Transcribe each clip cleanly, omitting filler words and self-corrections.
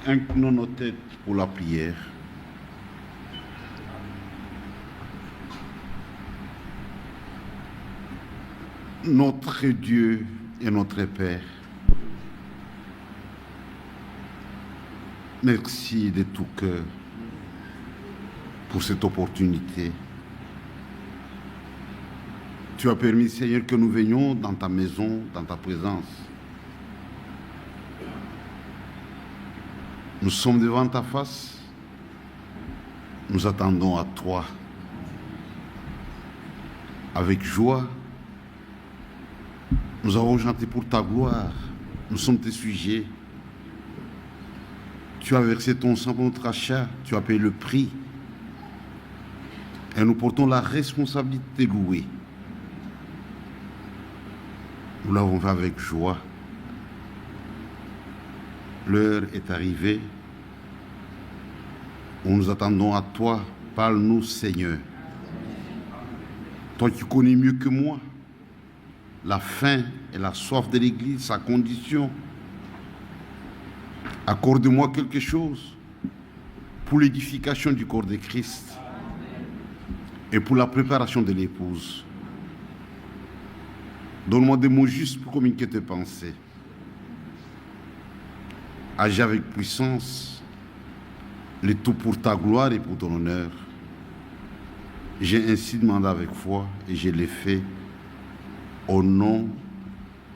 Inclinons nos têtes pour la prière. Notre Dieu et notre Père, merci de tout cœur pour cette opportunité. Tu as permis, Seigneur, que nous venions dans ta maison, dans ta présence. Nous sommes devant ta face. Nous attendons à toi avec joie. Nous avons chanté pour ta gloire. Nous sommes tes sujets. Tu as versé ton sang pour notre achat. Tu as payé le prix. Et nous portons la responsabilité de louer. Nous l'avons fait avec joie. L'heure est arrivée où nous attendons à toi. Parle-nous, Seigneur. Toi qui connais mieux que moi la faim et la soif de l'Église, sa condition. Accorde-moi quelque chose pour l'édification du corps de Christ et pour la préparation de l'épouse. Donne-moi des mots justes pour communiquer tes pensées. Agis avec puissance, le tout pour ta gloire et pour ton honneur. J'ai ainsi demandé avec foi et je l'ai fait au nom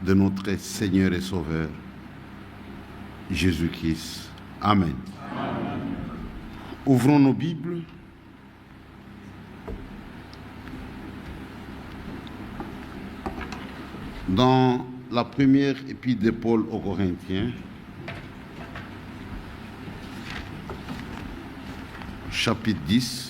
de notre Seigneur et Sauveur, Jésus-Christ. Amen. Amen. Ouvrons nos Bibles. Dans la première épître de Paul aux Corinthiens, chapitre 10,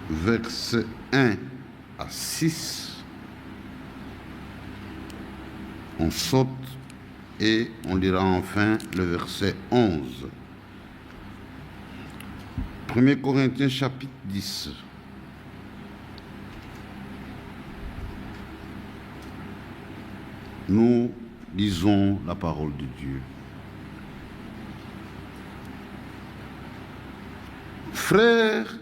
versets 1 à 6, on saute et on lira enfin le verset 11. 1 Corinthiens chapitre 10. Nous lisons la parole de Dieu. Frères,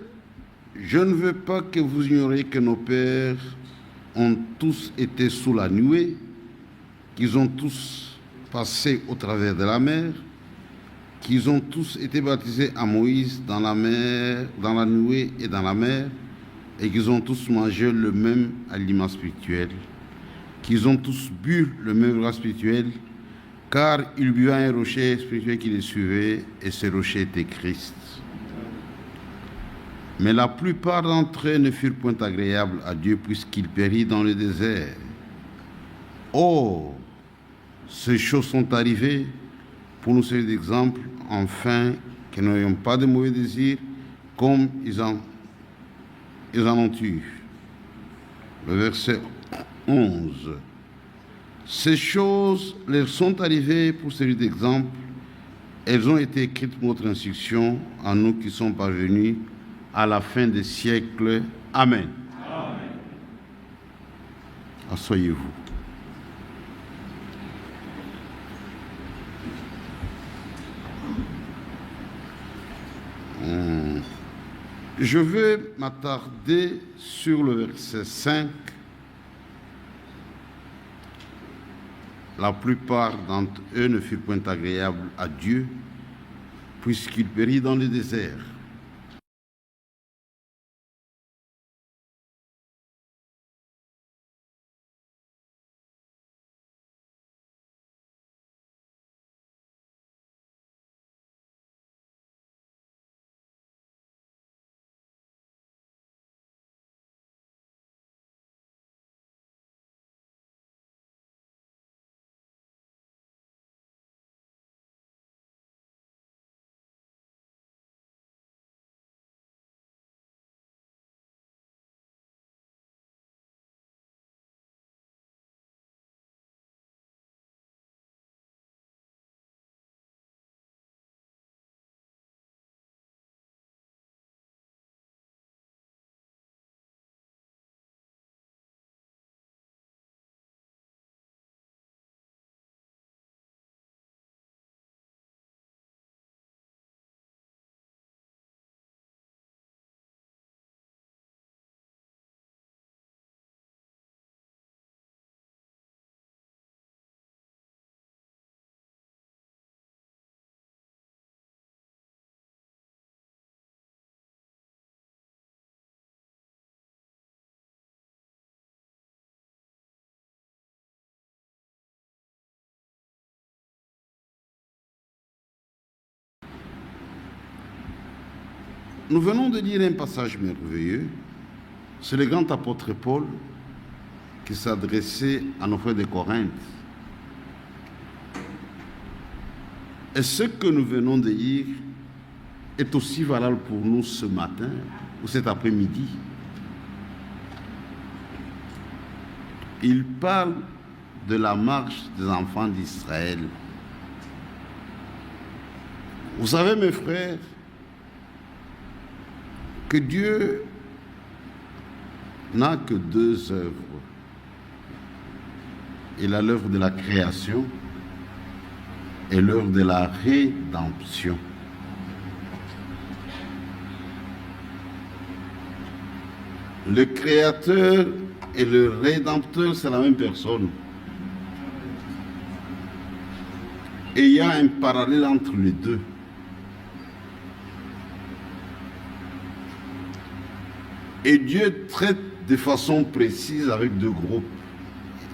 je ne veux pas que vous ignoriez que nos pères ont tous été sous la nuée, qu'ils ont tous passé au travers de la mer, qu'ils ont tous été baptisés à Moïse dans la mer, dans la nuée et dans la mer, et qu'ils ont tous mangé le même aliment spirituel, qu'ils ont tous bu le même repas spirituel, car ils buvaient un rocher spirituel qui les suivait, et ce rocher était Christ. Mais la plupart d'entre eux ne furent point agréables à Dieu puisqu'ils périrent dans le désert. Or, ces choses sont arrivées pour nous servir d'exemple, afin que nous n'ayons pas de mauvais désirs comme ils en ont eu. Le verset 11. Ces choses leur sont arrivées pour servir d'exemple. Elles ont été écrites pour notre instruction, à nous qui sommes parvenus à la fin des siècles. Amen. Amen. Asseyez-vous. Je vais m'attarder sur le verset 5. La plupart d'entre eux ne furent point agréables à Dieu, puisqu'ils périrent dans le désert. Nous venons de lire un passage merveilleux. C'est le grand apôtre Paul qui s'adressait à nos frères de Corinthe. Et ce que nous venons de lire est aussi valable pour nous ce matin ou cet après-midi. Il parle de la marche des enfants d'Israël. Vous savez, mes frères, que Dieu n'a que deux œuvres. Il a l'œuvre de la création et l'œuvre de la rédemption. Le Créateur et le Rédempteur, c'est la même personne. Et il y a un parallèle entre les deux. Et Dieu traite de façon précise avec deux groupes.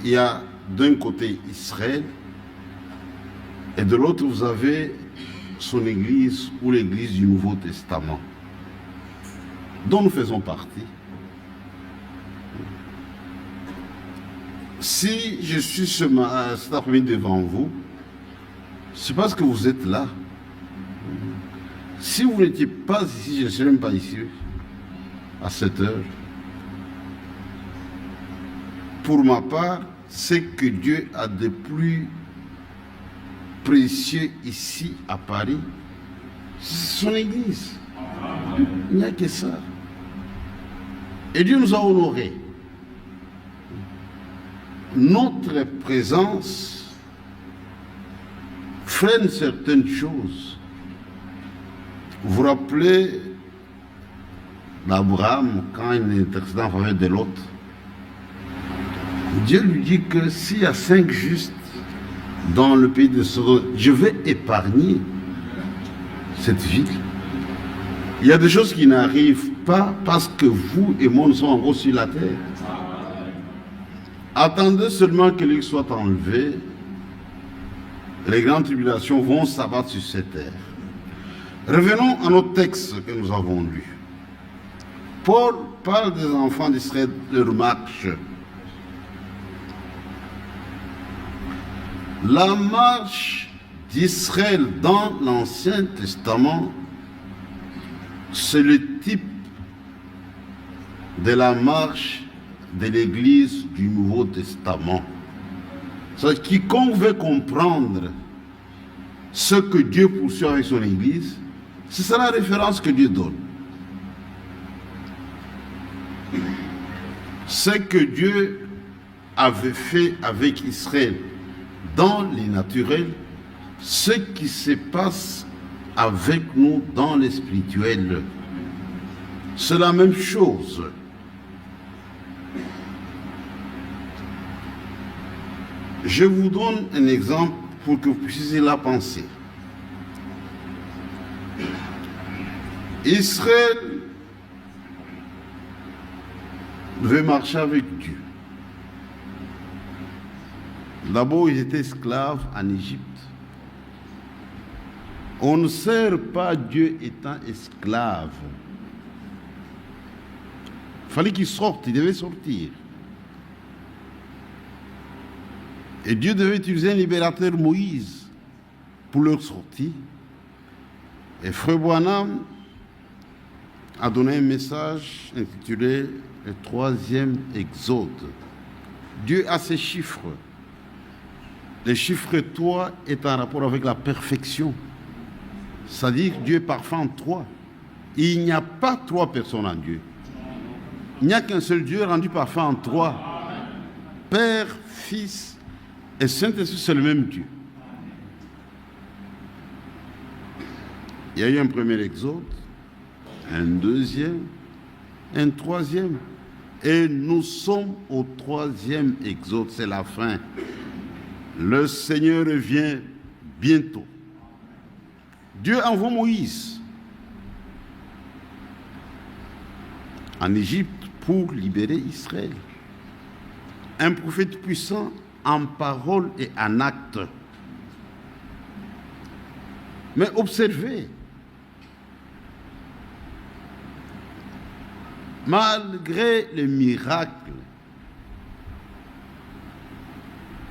Il y a d'un côté Israël, et de l'autre vous avez son Église ou l'Église du Nouveau Testament, dont nous faisons partie. Si je suis cet après-midi devant vous, c'est parce que vous êtes là. Si vous n'étiez pas ici, je ne serais même pas ici à cette heure. Pour ma part, c'est que Dieu a de plus précieux ici à Paris, c'est son Église. Il n'y a que ça. Et Dieu nous a honorés. Notre présence freine certaines choses. Vous vous rappelez d'Abraham quand il intercédait en faveur de l'autre. Dieu lui dit que s'il y a 5 justes dans le pays de Sodome, je vais épargner cette ville. Il y a des choses qui n'arrivent pas parce que vous et moi nous sommes encore sur la terre. Attendez seulement que lui soit enlevé. Les grandes tribulations vont s'abattre sur cette terre. Revenons à notre texte que nous avons lu. Paul parle des enfants d'Israël, de leur marche. La marche d'Israël dans l'Ancien Testament, c'est le type de la marche de l'Église du Nouveau Testament. C'est-à-dire, quiconque veut comprendre ce que Dieu poursuit avec son Église, c'est ça la référence que Dieu donne. Ce que Dieu avait fait avec Israël dans les naturels, ce qui se passe avec nous dans les spirituels, c'est la même chose. Je vous donne un exemple pour que vous puissiez la penser. Israël devait marcher avec Dieu. D'abord, ils étaient esclaves en Égypte. On ne sert pas Dieu étant esclave. Il fallait qu'ils sortent, ils devaient sortir. Et Dieu devait utiliser un libérateur, Moïse, pour leur sortie. Et Frère Branham a donné un message intitulé « Le troisième exode ». Dieu a ses chiffres. Le chiffre 3 est en rapport avec la perfection. C'est-à-dire que Dieu est parfait en 3. Il n'y a pas 3 personnes en Dieu. Il n'y a qu'un seul Dieu rendu parfait en 3. Père, Fils et Saint-Esprit, c'est le même Dieu. Il y a eu un premier exode, un deuxième, un troisième. Et nous sommes au 3e exode, c'est la fin. Le Seigneur revient bientôt. Dieu envoie Moïse en Égypte pour libérer Israël. Un prophète puissant en parole et en acte. Mais observez, Malgré les miracles,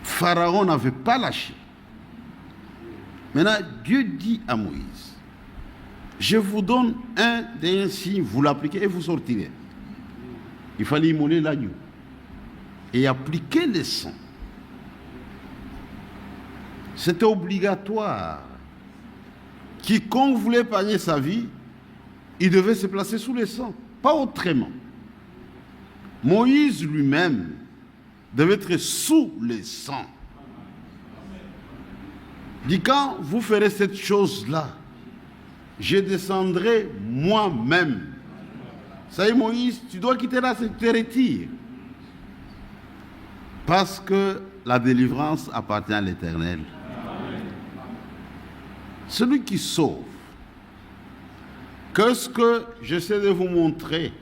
Pharaon n'avait pas lâché. Maintenant, Dieu dit à Moïse, je vous donne un des signes, vous l'appliquez et vous sortirez. Il fallait immoler l'agneau et appliquer les sang. C'était obligatoire. Quiconque voulait épargner sa vie, il devait se placer sous les sang, pas autrement. Moïse lui-même devait être sous les sang. Il dit, quand vous ferez cette chose-là, je descendrai moi-même. Ça y est, Moïse, tu dois quitter là, tu te retires. Parce que la délivrance appartient à l'Éternel. Celui qui sauve, qu'est-ce que j'essaie de vous montrer?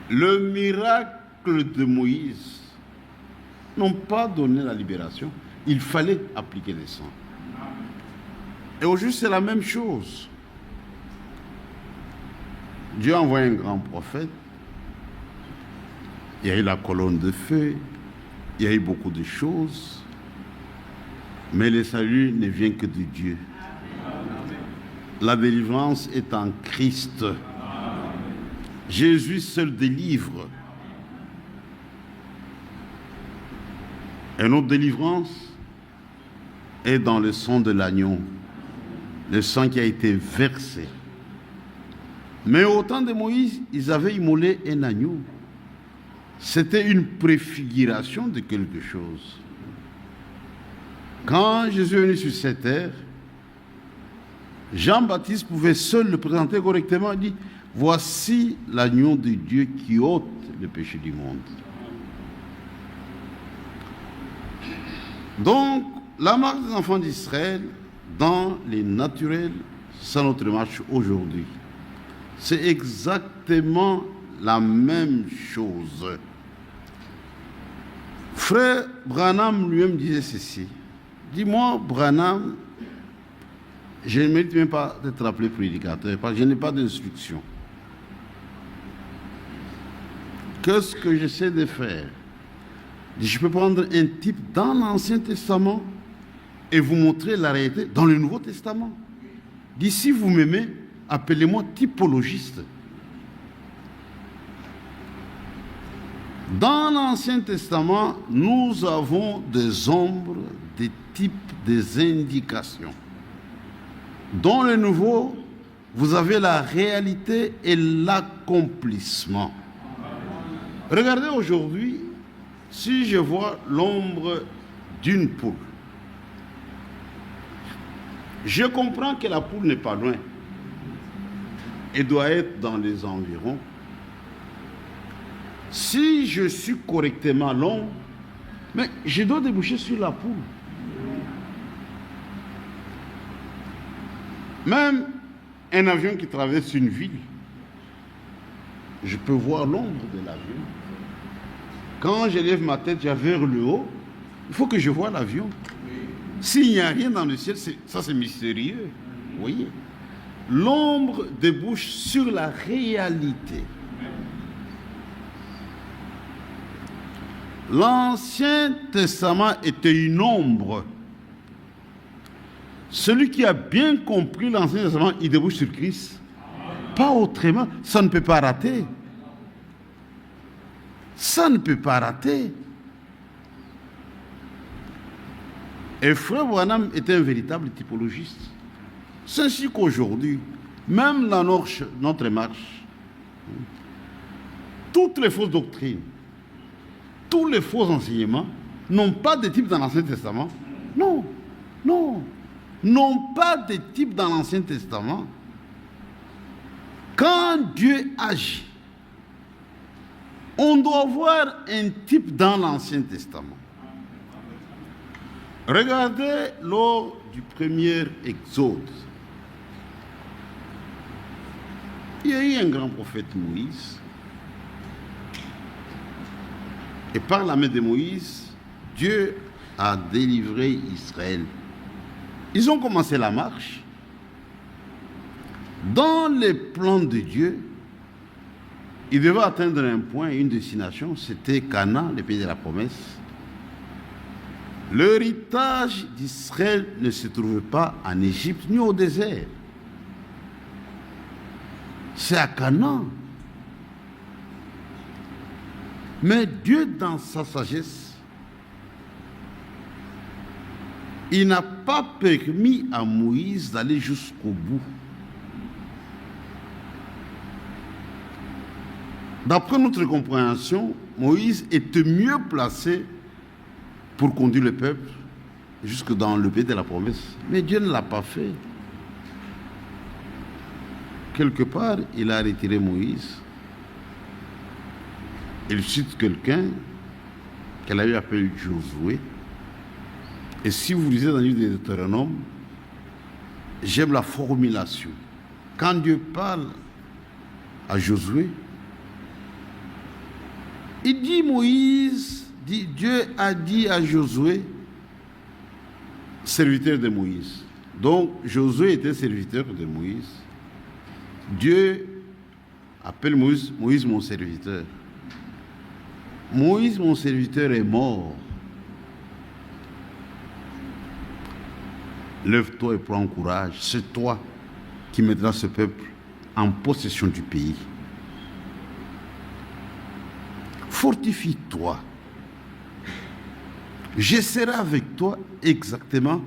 Le miracle de Moïse n'ont pas donné la libération. Il fallait appliquer les sangs. Et aujourd'hui, c'est la même chose. Dieu a envoyé un grand prophète. Il y a eu la colonne de feu. Il y a eu beaucoup de choses. Mais le salut ne vient que de Dieu. La délivrance est en Christ. Jésus seul délivre. Et notre délivrance est dans le sang de l'agneau, le sang qui a été versé. Mais au temps de Moïse, ils avaient immolé un agneau. C'était une préfiguration de quelque chose. Quand Jésus est venu sur cette terre, Jean-Baptiste pouvait seul le présenter correctement. Il dit, voici l'agneau de Dieu qui ôte le péché du monde. Donc, la marche des enfants d'Israël dans les naturels, c'est notre marche aujourd'hui. C'est exactement la même chose. Frère Branham lui-même disait ceci. Dis-moi, Branham, je ne mérite même pas d'être appelé prédicateur, parce que je n'ai pas d'instruction. Qu'est-ce que j'essaie de faire? Je peux prendre un type dans l'Ancien Testament et vous montrer la réalité dans le Nouveau Testament. D'ici vous m'aimez, appelez-moi typologiste. Dans l'Ancien Testament, nous avons des ombres, des types, des indications. Dans le Nouveau, vous avez la réalité et l'accomplissement. Regardez aujourd'hui, si je vois l'ombre d'une poule, je comprends que la poule n'est pas loin. Elle doit être dans les environs. Si je suis correctement l'ombre, mais je dois déboucher sur la poule. Même un avion qui traverse une ville, je peux voir l'ombre de l'avion. Quand je lève ma tête vers le haut, il faut que je voie l'avion. S'il n'y a rien dans le ciel, ça c'est mystérieux. Vous voyez? L'ombre débouche sur la réalité. L'Ancien Testament était une ombre. Celui qui a bien compris l'Ancien Testament, il débouche sur Christ. Pas autrement, ça ne peut pas rater. Ça ne peut pas rater. Et Frère Branham était un véritable typologiste. C'est ainsi qu'aujourd'hui, même dans notre marche, toutes les fausses doctrines, tous les faux enseignements n'ont pas de type dans l'Ancien Testament. Non, non, n'ont pas de type dans l'Ancien Testament. Quand Dieu agit, on doit voir un type dans l'Ancien Testament. Regardez lors du premier Exode. Il y a eu un grand prophète Moïse. Et par la main de Moïse, Dieu a délivré Israël. Ils ont commencé la marche. Dans les plans de Dieu, il devait atteindre un point, une destination, c'était Canaan, le pays de la promesse. L'héritage d'Israël ne se trouvait pas en Égypte ni au désert. C'est à Canaan. Mais Dieu, dans sa sagesse, il n'a pas permis à Moïse d'aller jusqu'au bout. D'après notre compréhension, Moïse était mieux placé pour conduire le peuple jusque dans le pays de la promesse. Mais Dieu ne l'a pas fait. Quelque part, il a retiré Moïse. Il cite quelqu'un qu'elle a eu appelé Josué. Et si vous lisez dans le livre de Deutéronome, j'aime la formulation. Quand Dieu parle à Josué, il dit Dieu a dit à Josué, serviteur de Moïse. Donc Josué était serviteur de Moïse. Dieu appelle Moïse, Moïse mon serviteur. Moïse mon serviteur est mort. Lève-toi et prends courage. C'est toi qui mettras ce peuple en possession du pays. Fortifie-toi. Je serai avec toi exactement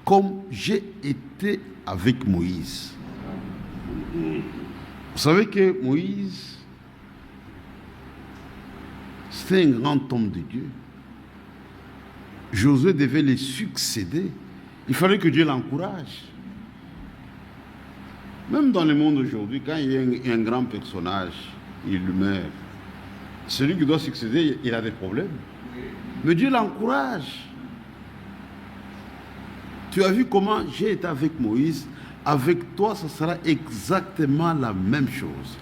comme j'ai été avec Moïse. Vous savez que Moïse, c'était un grand homme de Dieu. Josué devait les succéder. Il fallait que Dieu l'encourage. Même dans le monde aujourd'hui, quand il y a un grand personnage, il meurt. Celui qui doit succéder, il a des problèmes. Mais Dieu l'encourage. Tu as vu comment j'ai été avec Moïse. Avec toi, ce sera exactement la même chose.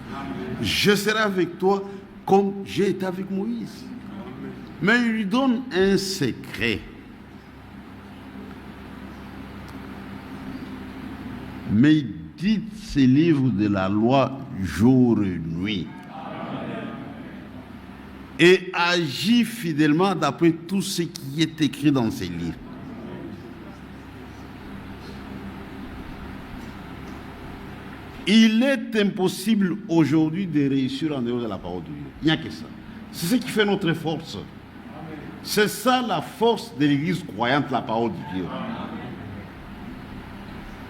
Je serai avec toi comme j'ai été avec Moïse. Mais il lui donne un secret. Médite ces livres de la loi jour et nuit. Et agis fidèlement d'après tout ce qui est écrit dans ces livres. Il est impossible aujourd'hui de réussir en dehors de la parole de Dieu. Il n'y a que ça. C'est ce qui fait notre force. C'est ça la force de l'Église croyante, la parole de Dieu.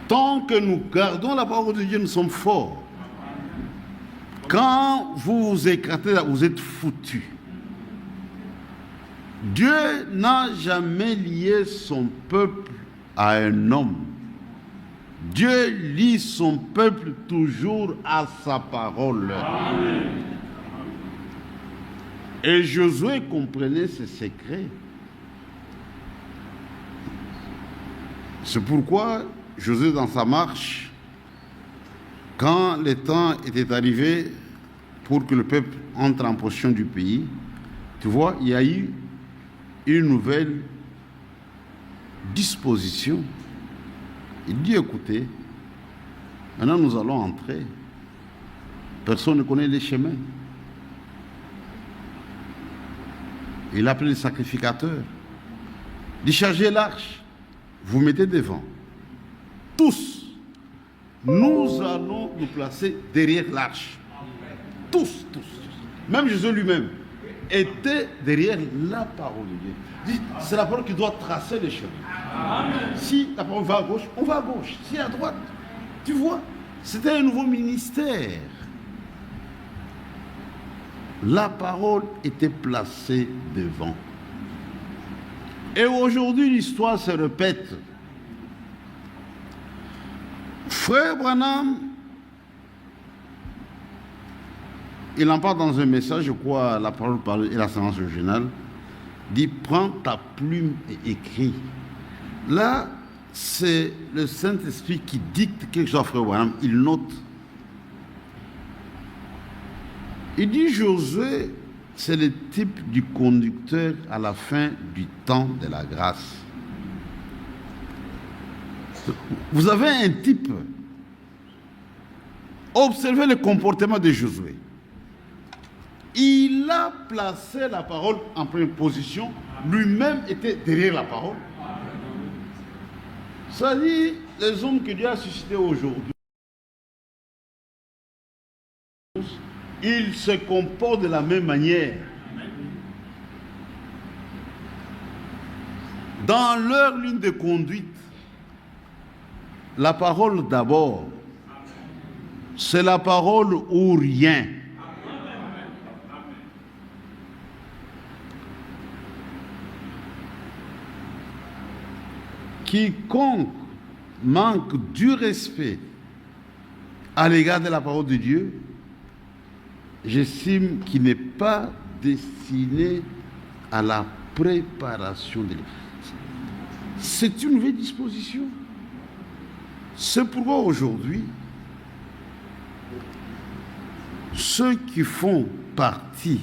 Tant que nous gardons la parole de Dieu, nous sommes forts. Quand vous vous écartez, vous êtes foutus. Dieu n'a jamais lié son peuple à un homme. Dieu lie son peuple toujours à sa parole. Amen. Et Josué comprenait ces secrets. C'est pourquoi Josué, dans sa marche, quand le temps était arrivé pour que le peuple entre en possession du pays, tu vois, il y a eu une nouvelle disposition. Il dit, écoutez, maintenant nous allons entrer. Personne ne connaît les chemins. Il appelle les sacrificateurs. Il dit, chargez l'arche. Vous mettez devant. Tous. Nous allons nous placer derrière l'arche. Tous. Même Jésus lui-même était derrière la parole de Dieu. C'est la parole qui doit tracer les chemins. Amen. Si la parole va à gauche, on va à gauche. Si à droite, tu vois, c'était un nouveau ministère. La parole était placée devant. Et aujourd'hui, l'histoire se répète. Frère Branham, il en parle dans un message, je crois, la parole et la séance originale, dit, prends ta plume et écris. Là, c'est le Saint-Esprit qui dicte quelque chose à Frère Branham, il note. Il dit, Josué, c'est le type du conducteur à la fin du temps de la grâce. Vous avez un type. Observez le comportement de Josué. Il a placé la parole en première position. Lui-même était derrière la parole. Ça dit, les hommes que Dieu a suscités aujourd'hui, ils se comportent de la même manière. Dans leur ligne de conduite, la parole d'abord, c'est la parole ou rien. Quiconque manque du respect à l'égard de la parole de Dieu, j'estime qu'il n'est pas destiné à la préparation de l'Église. C'est une vraie disposition. C'est pourquoi aujourd'hui, ceux qui font partie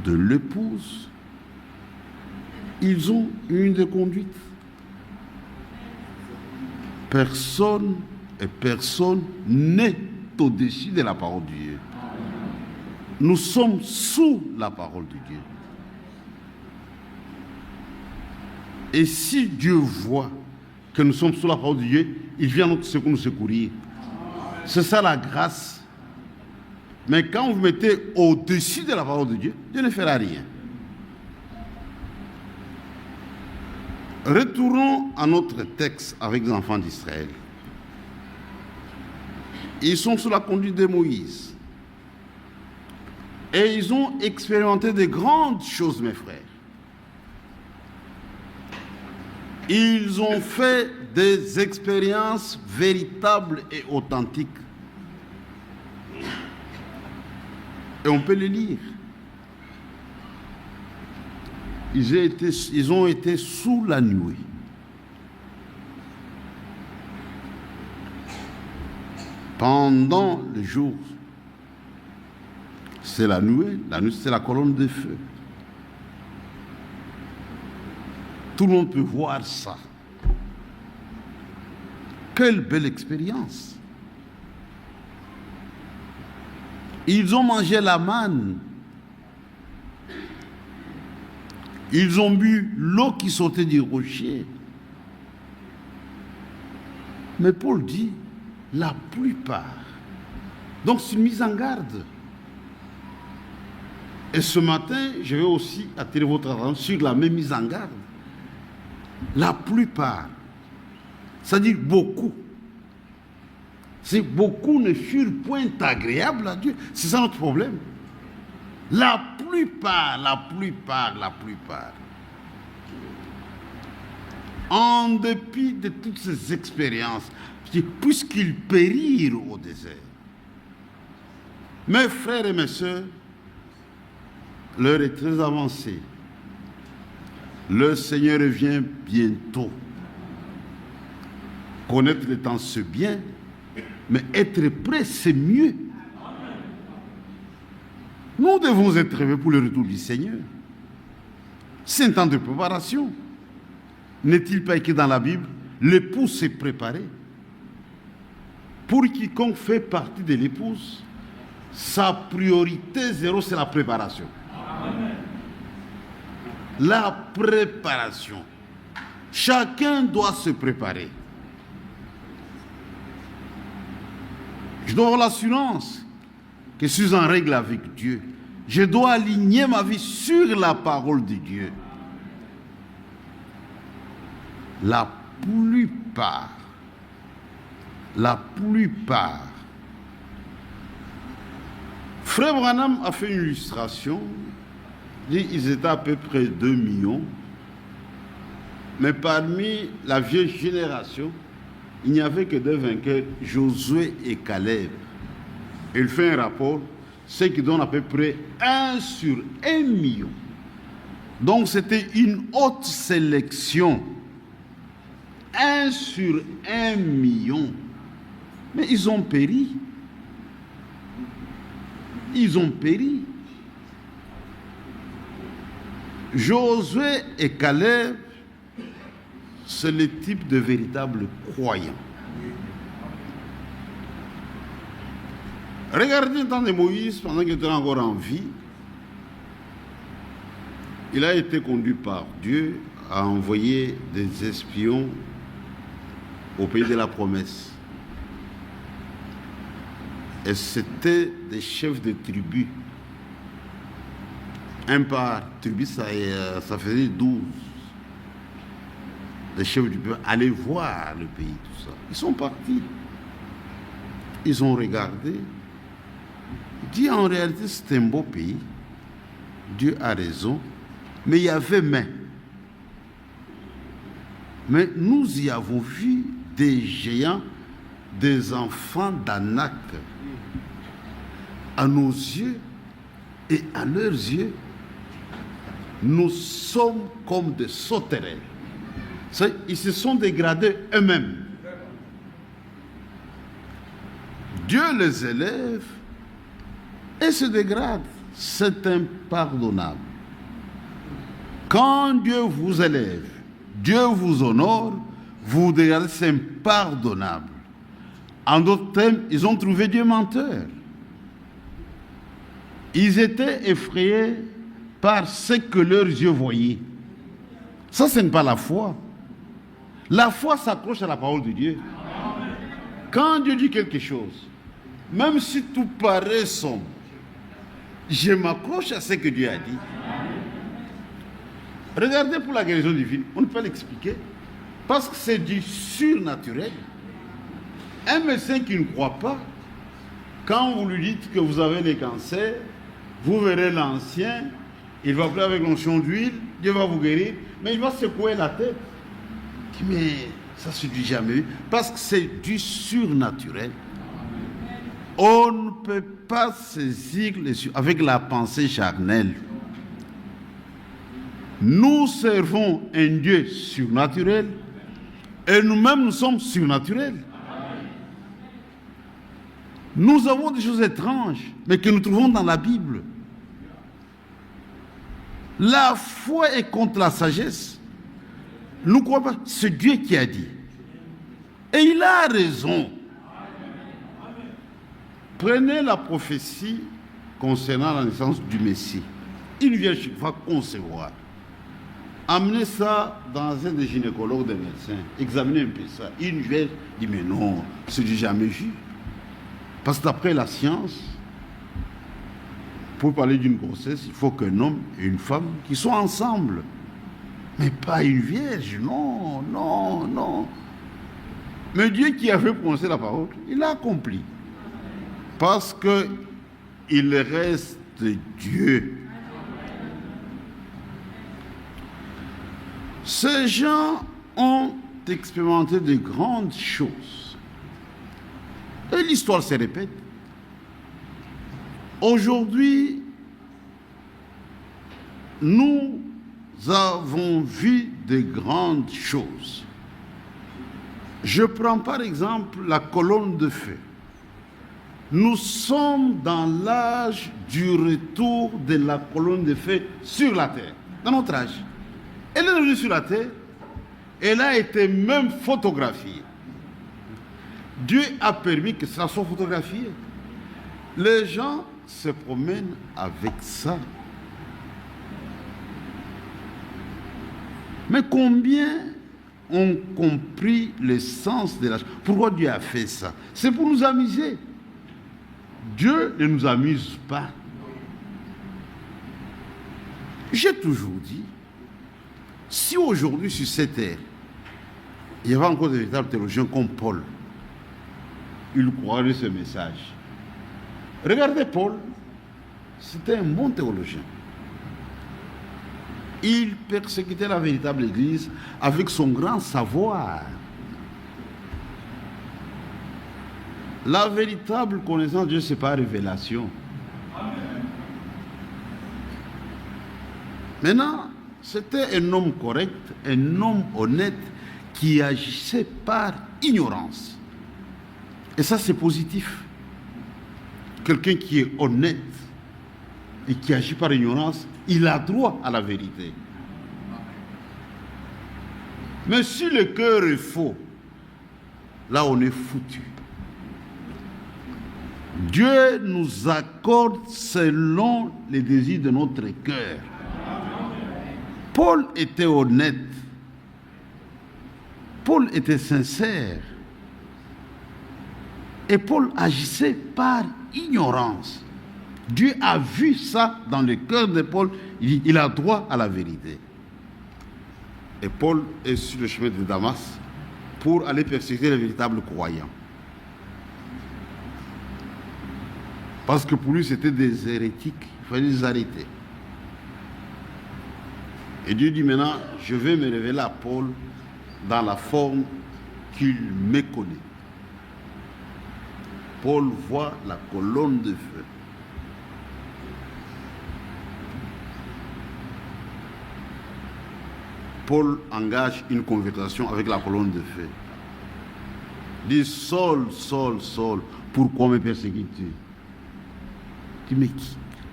de l'épouse, ils ont une de conduite. Personne n'est au-dessus de la parole de Dieu. Nous sommes sous la parole de Dieu. Et si Dieu voit que nous sommes sous la parole de Dieu, il vient à notre secours nous secourir. C'est ça la grâce. Mais quand vous mettez au-dessus de la parole de Dieu, Dieu ne fera rien. Retournons à notre texte avec les enfants d'Israël. Ils sont sous la conduite de Moïse. Et ils ont expérimenté de grandes choses, mes frères. Ils ont fait des expériences véritables et authentiques. Et on peut les lire. Ils ont été sous la nuée. Pendant le jour, c'est la nuée c'est la colonne de feu. Tout le monde peut voir ça. Quelle belle expérience. Ils ont mangé la manne. Ils ont bu l'eau qui sortait du rocher. Mais Paul dit, la plupart. Donc c'est une mise en garde. Et ce matin, je vais aussi attirer votre attention sur la même mise en garde. La plupart, c'est-à-dire beaucoup. C'est beaucoup ne furent point agréables à Dieu. C'est ça notre problème. La plupart. En dépit de toutes ces expériences, puisqu'ils périrent au désert. Mes frères et mes sœurs, l'heure est très avancée. Le Seigneur revient bientôt. Connaître le temps, c'est bien, mais être prêt, c'est mieux. Nous devons être prêts pour le retour du Seigneur. C'est un temps de préparation. N'est-il pas écrit dans la Bible, l'épouse s'est préparée. Pour quiconque fait partie de l'épouse, sa priorité zéro, c'est la préparation. Amen. La préparation. Chacun doit se préparer. Je dois avoir l'assurance que je suis en règle avec Dieu. Je dois aligner ma vie sur la parole de Dieu. La plupart. Frère Branham a fait une illustration. Ils étaient à peu près 2 millions. Mais parmi la vieille génération, il n'y avait que 2 vainqueurs, Josué et Caleb. Il fait un rapport, ce qui donne à peu près 1 sur 1 million. Donc c'était une haute sélection. 1 sur 1 million. Mais ils ont péri. Josué et Caleb, c'est le type de véritables croyants. Regardez le temps de Moïse, pendant qu'il était encore en vie, il a été conduit par Dieu à envoyer des espions au pays de la promesse. Et c'était des chefs de tribus. Un par tribu, ça faisait 12. Les chefs du peuple allaient voir le pays, tout ça. Ils sont partis. Ils ont regardé. Ils disent en réalité, c'est un beau pays. Dieu a raison. Mais il y avait main. Mais nous y avons vu des géants, des enfants d'Anak. À nos yeux et à leurs yeux, nous sommes comme des sauterelles. Ils se sont dégradés eux-mêmes. Dieu les élève et se dégrade. C'est impardonnable. Quand Dieu vous élève, Dieu vous honore, vous dégradez, c'est impardonnable. En d'autres termes, ils ont trouvé Dieu menteur. Ils étaient effrayés par ce que leurs yeux voyaient. Ça, ce n'est pas la foi. La foi s'accroche à la parole de Dieu. Quand Dieu dit quelque chose, même si tout paraît sombre, je m'accroche à ce que Dieu a dit. Regardez pour la guérison divine, on ne peut pas l'expliquer, parce que c'est du surnaturel. Un médecin qui ne croit pas, quand vous lui dites que vous avez les cancers, vous verrez l'ancien, il va prier avec l'onction d'huile, Dieu va vous guérir, mais il va secouer la tête. Il dit, mais ça se dit jamais, parce que c'est du surnaturel. On ne peut pas saisir avec la pensée charnelle. Nous servons un Dieu surnaturel et nous-mêmes nous sommes surnaturels. Nous avons des choses étranges, mais que nous trouvons dans la Bible. La foi est contre la sagesse. Nous ne croyons pas, c'est Dieu qui a dit. Et il a raison. Prenez la prophétie concernant la naissance du Messie. Une vierge va concevoir. Amenez ça dans un des gynécologues, des médecins. Examinez un peu ça. Une vierge dit, mais non, c'est du jamais vu. Parce que d'après la science, pour parler d'une grossesse, il faut qu'un homme et une femme qui soient ensemble. Mais pas une vierge, non, non, non. Mais Dieu qui avait prononcé la parole, il l'a accompli. Parce qu'il reste Dieu. Ces gens ont expérimenté de grandes choses. Et l'histoire se répète. Aujourd'hui, nous avons vu de grandes choses. Je prends par exemple la colonne de feu. Nous sommes dans l'âge du retour de la colonne de feu sur la terre, dans notre âge. Elle est revenue sur la terre, elle a été même photographiée. Dieu a permis que ça soit photographié. Les gens se promènent avec ça. Mais combien ont compris le sens de la chose? Pourquoi Dieu a fait ça? C'est pour nous amuser. Dieu ne nous amuse pas. J'ai toujours dit, si aujourd'hui sur cette terre, il y avait encore des véritables théologiens comme Paul, il croirait ce message. Regardez Paul, c'était un bon théologien. Il persécutait la véritable Église avec son grand savoir. La véritable connaissance de Dieu, ce n'est pas révélation. Maintenant, c'était un homme correct, un homme honnête qui agissait par ignorance. Et ça, c'est positif. Quelqu'un qui est honnête et qui agit par ignorance, il a droit à la vérité. Mais si le cœur est faux, là on est foutu. Dieu nous accorde selon les désirs de notre cœur. Paul était honnête. Paul était sincère. Et Paul agissait par ignorance. Dieu a vu ça dans le cœur de Paul. Il a droit à la vérité. Et Paul est sur le chemin de Damas pour aller persécuter les véritables croyants. Parce que pour lui, c'était des hérétiques. Il fallait les arrêter. Et Dieu dit maintenant, je vais me révéler à Paul dans la forme qu'il me connaît. Paul voit la colonne de feu. Paul engage une conversation avec la colonne de feu. Il dit, Saul, Saul, Saul, pourquoi me persécutes-tu? Il dit,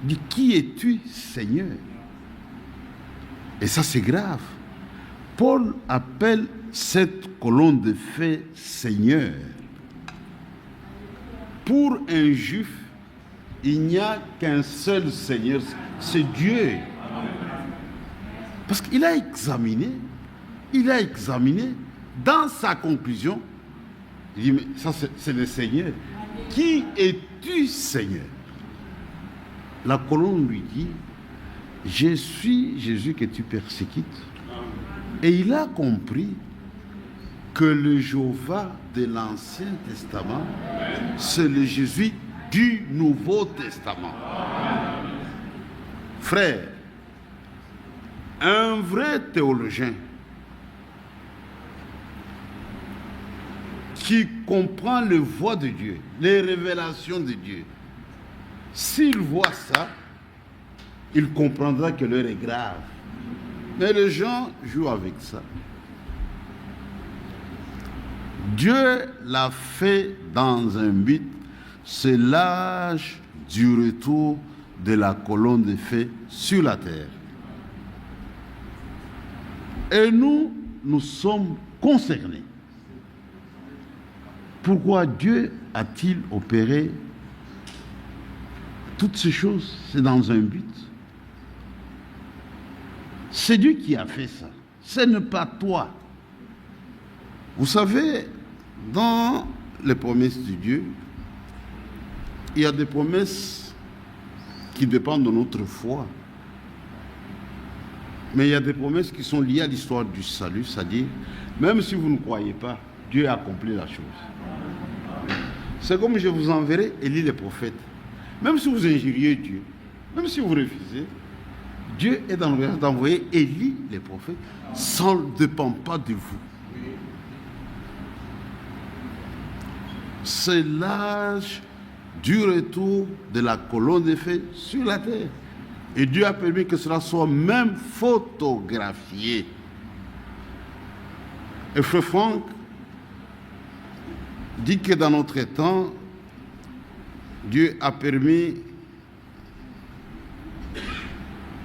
mais qui es-tu, Seigneur? Et ça, c'est grave. Paul appelle cette colonne de feu Seigneur. Pour un juif, il n'y a qu'un seul Seigneur, c'est Dieu. Parce qu'il a examiné, dans sa conclusion, il dit, mais ça c'est le Seigneur. Qui es-tu, Seigneur? La colonne lui dit, je suis Jésus que tu persécutes. Et il a compris que le Jéhovah de l'Ancien Testament, c'est le Jésus du Nouveau Testament. Frère, un vrai théologien qui comprend les voies de Dieu, les révélations de Dieu, s'il voit ça, il comprendra que l'heure est grave. Mais les gens jouent avec ça. Dieu l'a fait dans un but, c'est l'âge du retour de la colonne de feu sur la terre. Et nous sommes concernés. Pourquoi Dieu a-t-il opéré toutes ces choses? C'est dans un but. C'est Dieu qui a fait ça. Ce n'est pas toi. Vous savez, dans les promesses de Dieu, il y a des promesses qui dépendent de notre foi. Mais il y a des promesses qui sont liées à l'histoire du salut, c'est-à-dire, même si vous ne croyez pas, Dieu a accompli la chose. C'est comme je vous enverrai Élie le prophète. Même si vous injuriez Dieu, même si vous refusez, Dieu est dans l'obligation d'envoyer Élie le prophète. Ça ne dépend pas de vous. C'est l'âge du retour de la colonne de feu sur la terre. Et Dieu a permis que cela soit même photographié. Et Frère Franck dit que dans notre temps, Dieu a permis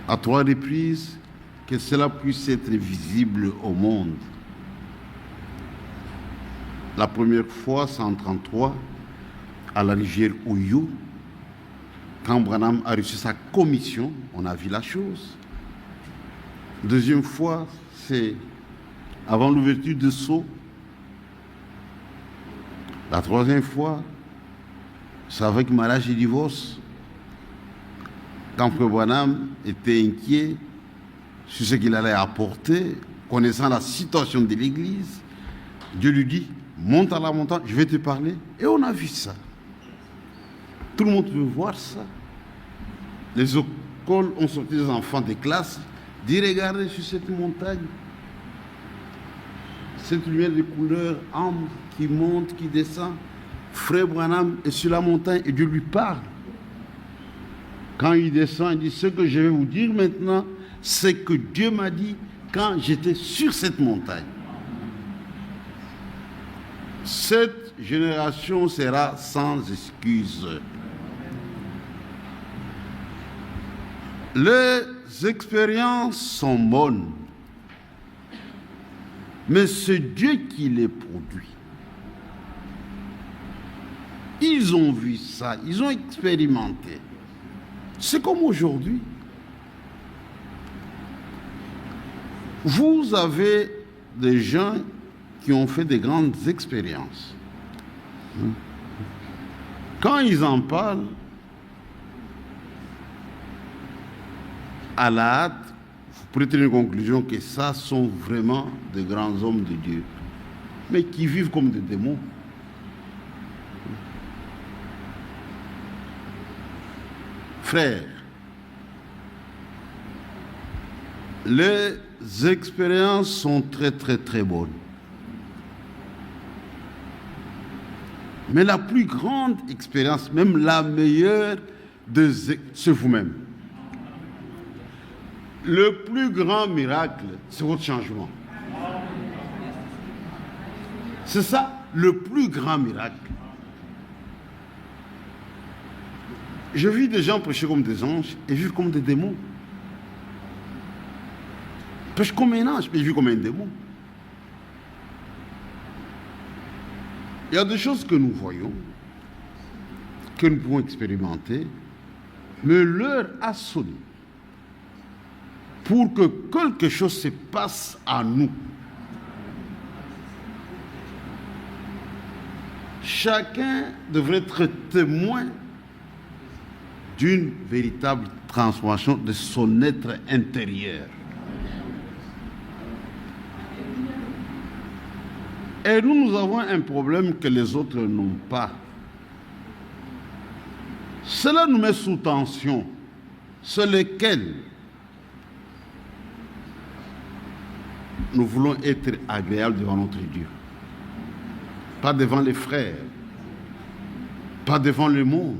à 3 reprises que cela puisse être visible au monde. La première fois, c'est en 1933, à la rivière Ouyou. Quand Branham a reçu sa commission, on a vu la chose. Deuxième fois, c'est avant l'ouverture de Sceaux. La troisième fois, c'est avec mariage et divorce. Quand Frère Branham était inquiet sur ce qu'il allait apporter, connaissant la situation de l'Église, Dieu lui dit, monte à la montagne, je vais te parler. Et on a vu ça. Tout le monde veut voir ça. Les écoles ont sorti des enfants des classes, dit regardez sur cette montagne, cette lumière de couleur ambre qui monte, qui descend. Frère Branham est sur la montagne et Dieu lui parle. Quand il descend, il dit ce que je vais vous dire maintenant, c'est que Dieu m'a dit quand j'étais sur cette montagne. Cette génération sera sans excuse. Les expériences sont bonnes, mais c'est Dieu qui les produit. ils ont vu ça, ils ont expérimenté. C'est comme aujourd'hui. Vous avez des gens qui ont fait des grandes expériences. Quand ils en parlent, à la hâte, vous pourrez tirer une conclusion que ça sont vraiment de grands hommes de Dieu, mais qui vivent comme des démons. Frères, les expériences sont très très très bonnes. Mais la plus grande expérience, même la meilleure, c'est vous-même. Le plus grand miracle, c'est votre changement. C'est ça, le plus grand miracle. Je vis des gens prêcher comme des anges et vivre comme des démons. Prêche comme un ange, mais vivre comme un démon. Il y a des choses que nous voyons, que nous pouvons expérimenter, mais l'heure a sonné pour que quelque chose se passe à nous. Chacun devrait être témoin d'une véritable transformation de son être intérieur. Et nous avons un problème que les autres n'ont pas. Cela nous met sous tension, sur lequel nous voulons être agréables devant notre Dieu. Pas devant les frères, pas devant le monde,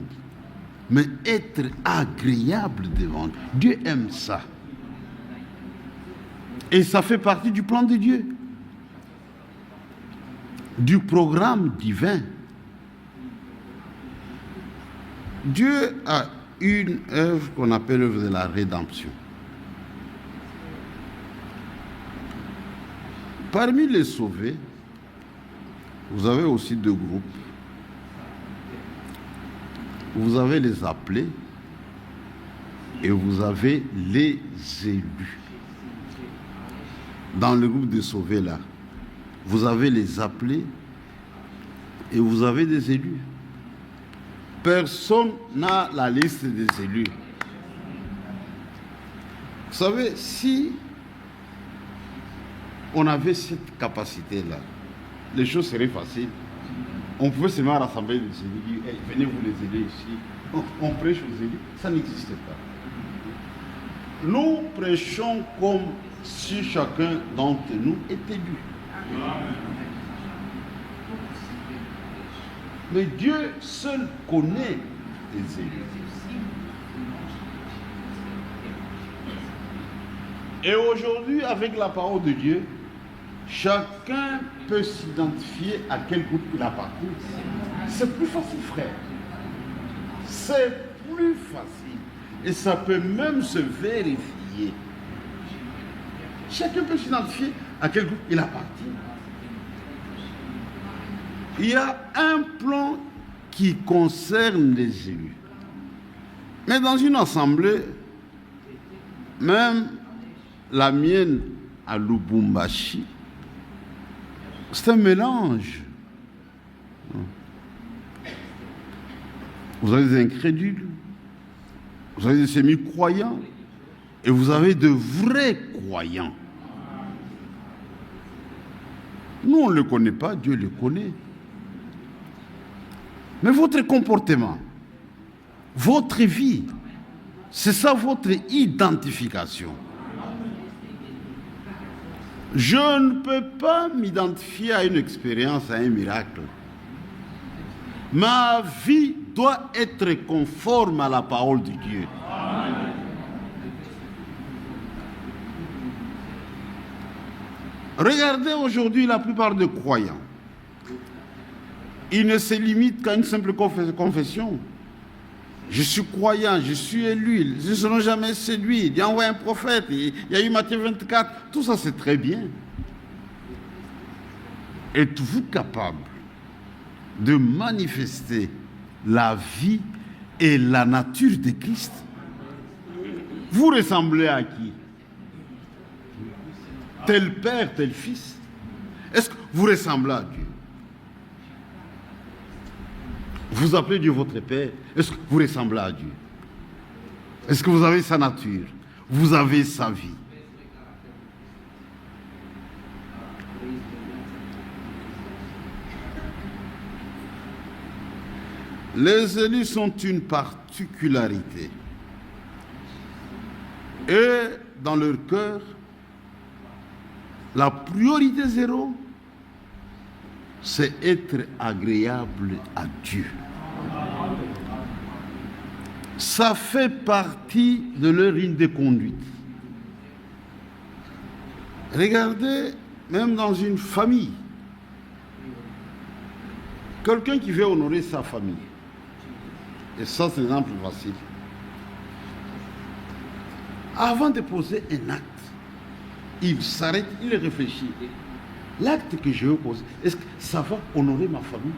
mais être agréable devant Dieu. Dieu aime ça. Et ça fait partie du plan de Dieu, du programme divin. Dieu a une œuvre qu'on appelle l'œuvre de la rédemption. Parmi les sauvés, vous avez aussi deux groupes. Vous avez les appelés et vous avez les élus. Dans le groupe des sauvés là, vous avez les appelés et vous avez des élus. Personne n'a la liste des élus. Vous savez, si on avait cette capacité-là, les choses seraient faciles. On pouvait seulement rassembler les élus, dire hey, venez vous les aider ici. On prêche aux élus, ça n'existe pas. Nous prêchons comme si chacun d'entre nous était élu. Mais Dieu seul connaît les élus. Et aujourd'hui, avec la parole de Dieu, chacun peut s'identifier à quel groupe il appartient. C'est plus facile, frère. C'est plus facile. Et ça peut même se vérifier. Chacun peut s'identifier à quel groupe il appartient. Il y a un plan qui concerne les élus. Mais dans une assemblée, même la mienne à Lubumbashi, c'est un mélange. Vous avez des incrédules, vous avez des semi-croyants, et vous avez de vrais croyants. Nous, on ne le connaît pas, Dieu le connaît. Mais votre comportement, votre vie, c'est ça votre identification. Je ne peux pas m'identifier à une expérience, à un miracle. Ma vie doit être conforme à la parole de Dieu. Regardez aujourd'hui la plupart des croyants. Ils ne se limitent qu'à une simple confession. Je suis croyant, je suis élu, ils ne seront jamais séduits. Il y a envoyé un prophète, il y a eu Matthieu 24. Tout ça, c'est très bien. Êtes-vous capable de manifester la vie et la nature de Christ. Vous ressemblez à qui? Tel père, tel fils. Est-ce que vous ressemblez à Dieu? Vous appelez Dieu votre père. Est-ce que vous ressemblez à Dieu? Est-ce que vous avez sa nature? Vous avez sa vie? Les élus sont une particularité. Et dans leur cœur, la priorité zéro, c'est être agréable à Dieu. Ça fait partie de leur ligne de conduite. Regardez, même dans une famille, quelqu'un qui veut honorer sa famille, et ça c'est un exemple facile, avant de poser un acte, il s'arrête, il réfléchit. L'acte que je veux poser, est-ce que ça va honorer ma famille?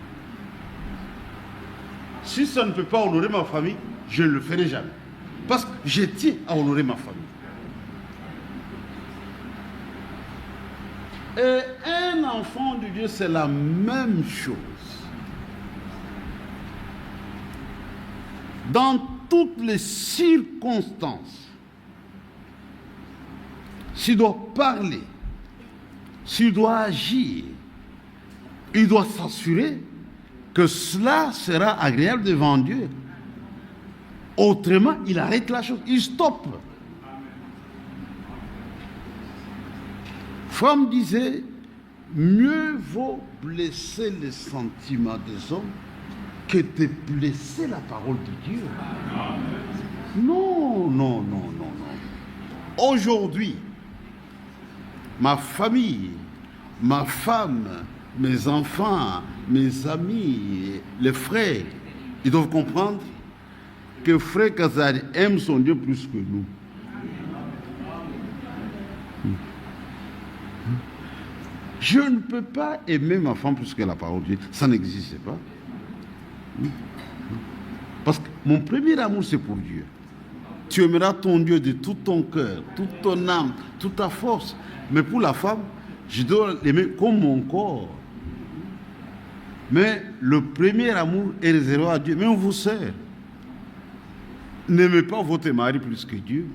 Si ça ne peut pas honorer ma famille, je ne le ferai jamais. Parce que je tiens à honorer ma famille. Et un enfant de Dieu, c'est la même chose. Dans toutes les circonstances, s'il doit parler, s'il doit agir, il doit s'assurer que cela sera agréable devant Dieu. Autrement, il arrête la chose, il stoppe. Femme disait, mieux vaut blesser les sentiments des hommes que de blesser la parole de Dieu. Non, non, non, non, non. Aujourd'hui, ma famille, ma femme, mes enfants, mes amis, les frères, ils doivent comprendre que Frère Kazari aime son Dieu plus que nous. Je ne peux pas aimer ma femme plus que la parole de Dieu. Ça n'existe pas. Parce que mon premier amour, c'est pour Dieu. Tu aimeras ton Dieu de tout ton cœur, toute ton âme, toute ta force. Mais pour la femme, je dois l'aimer comme mon corps. Mais le premier amour est réservé à Dieu. Mais on vous sert. N'aimez pas votre mari plus que Dieu.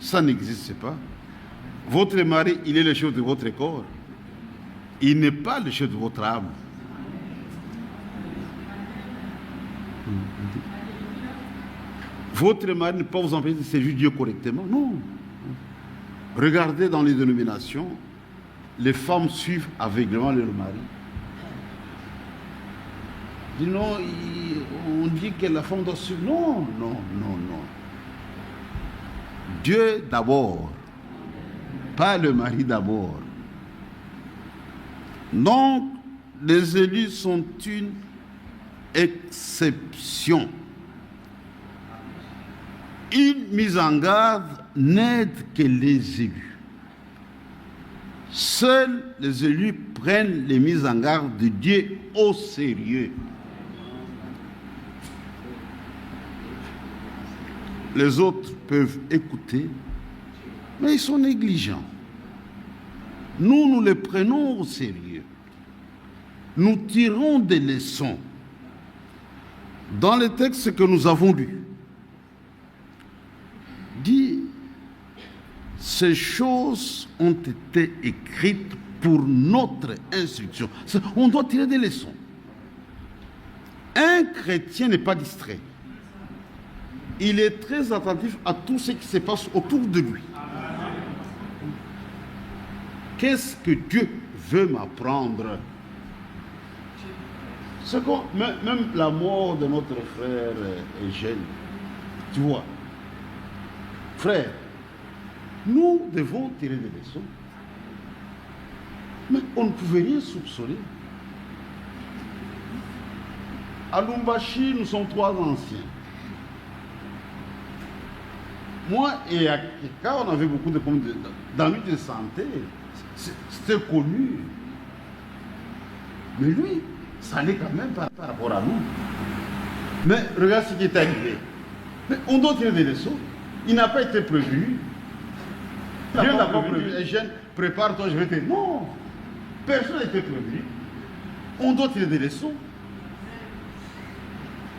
Ça n'existe pas. Votre mari, il est le chef de votre corps. Il n'est pas le chef de votre âme. Votre mari ne peut pas vous empêcher de servir Dieu correctement. Non. Regardez dans les dénominations, les femmes suivent aveuglément leur mari. Non, on dit que la femme doit suivre. Non, non, non, non. Dieu d'abord, pas le mari d'abord. Donc, les élus sont une exception. Une mise en garde n'aide que les élus. Seuls les élus prennent les mises en garde de Dieu au sérieux. Les autres peuvent écouter, mais ils sont négligents. Nous les prenons au sérieux. Nous tirons des leçons. Dans les textes que nous avons lus, dit, ces choses ont été écrites pour notre instruction. On doit tirer des leçons. Un chrétien n'est pas distrait. Il est très attentif à tout ce qui se passe autour de lui. Qu'est-ce que Dieu veut m'apprendre? C'est quoi? Même la mort de notre frère Eugène, tu vois. Frère, nous devons tirer des leçons. Mais on ne pouvait rien soupçonner. À Lumbashi, nous sommes 3 anciens. Moi et Akeka, on avait beaucoup de problèmes d'ennuis de santé. C'était connu. Mais lui, ça allait quand même par rapport à nous. Mais regarde ce qui est arrivé. Mais on doit tirer des leçons. Il n'a pas été prévu. Dieu n'a pas prévu. Les jeunes, prépare-toi, je vais te... Non. Personne n'a été prévu. On doit tirer des leçons.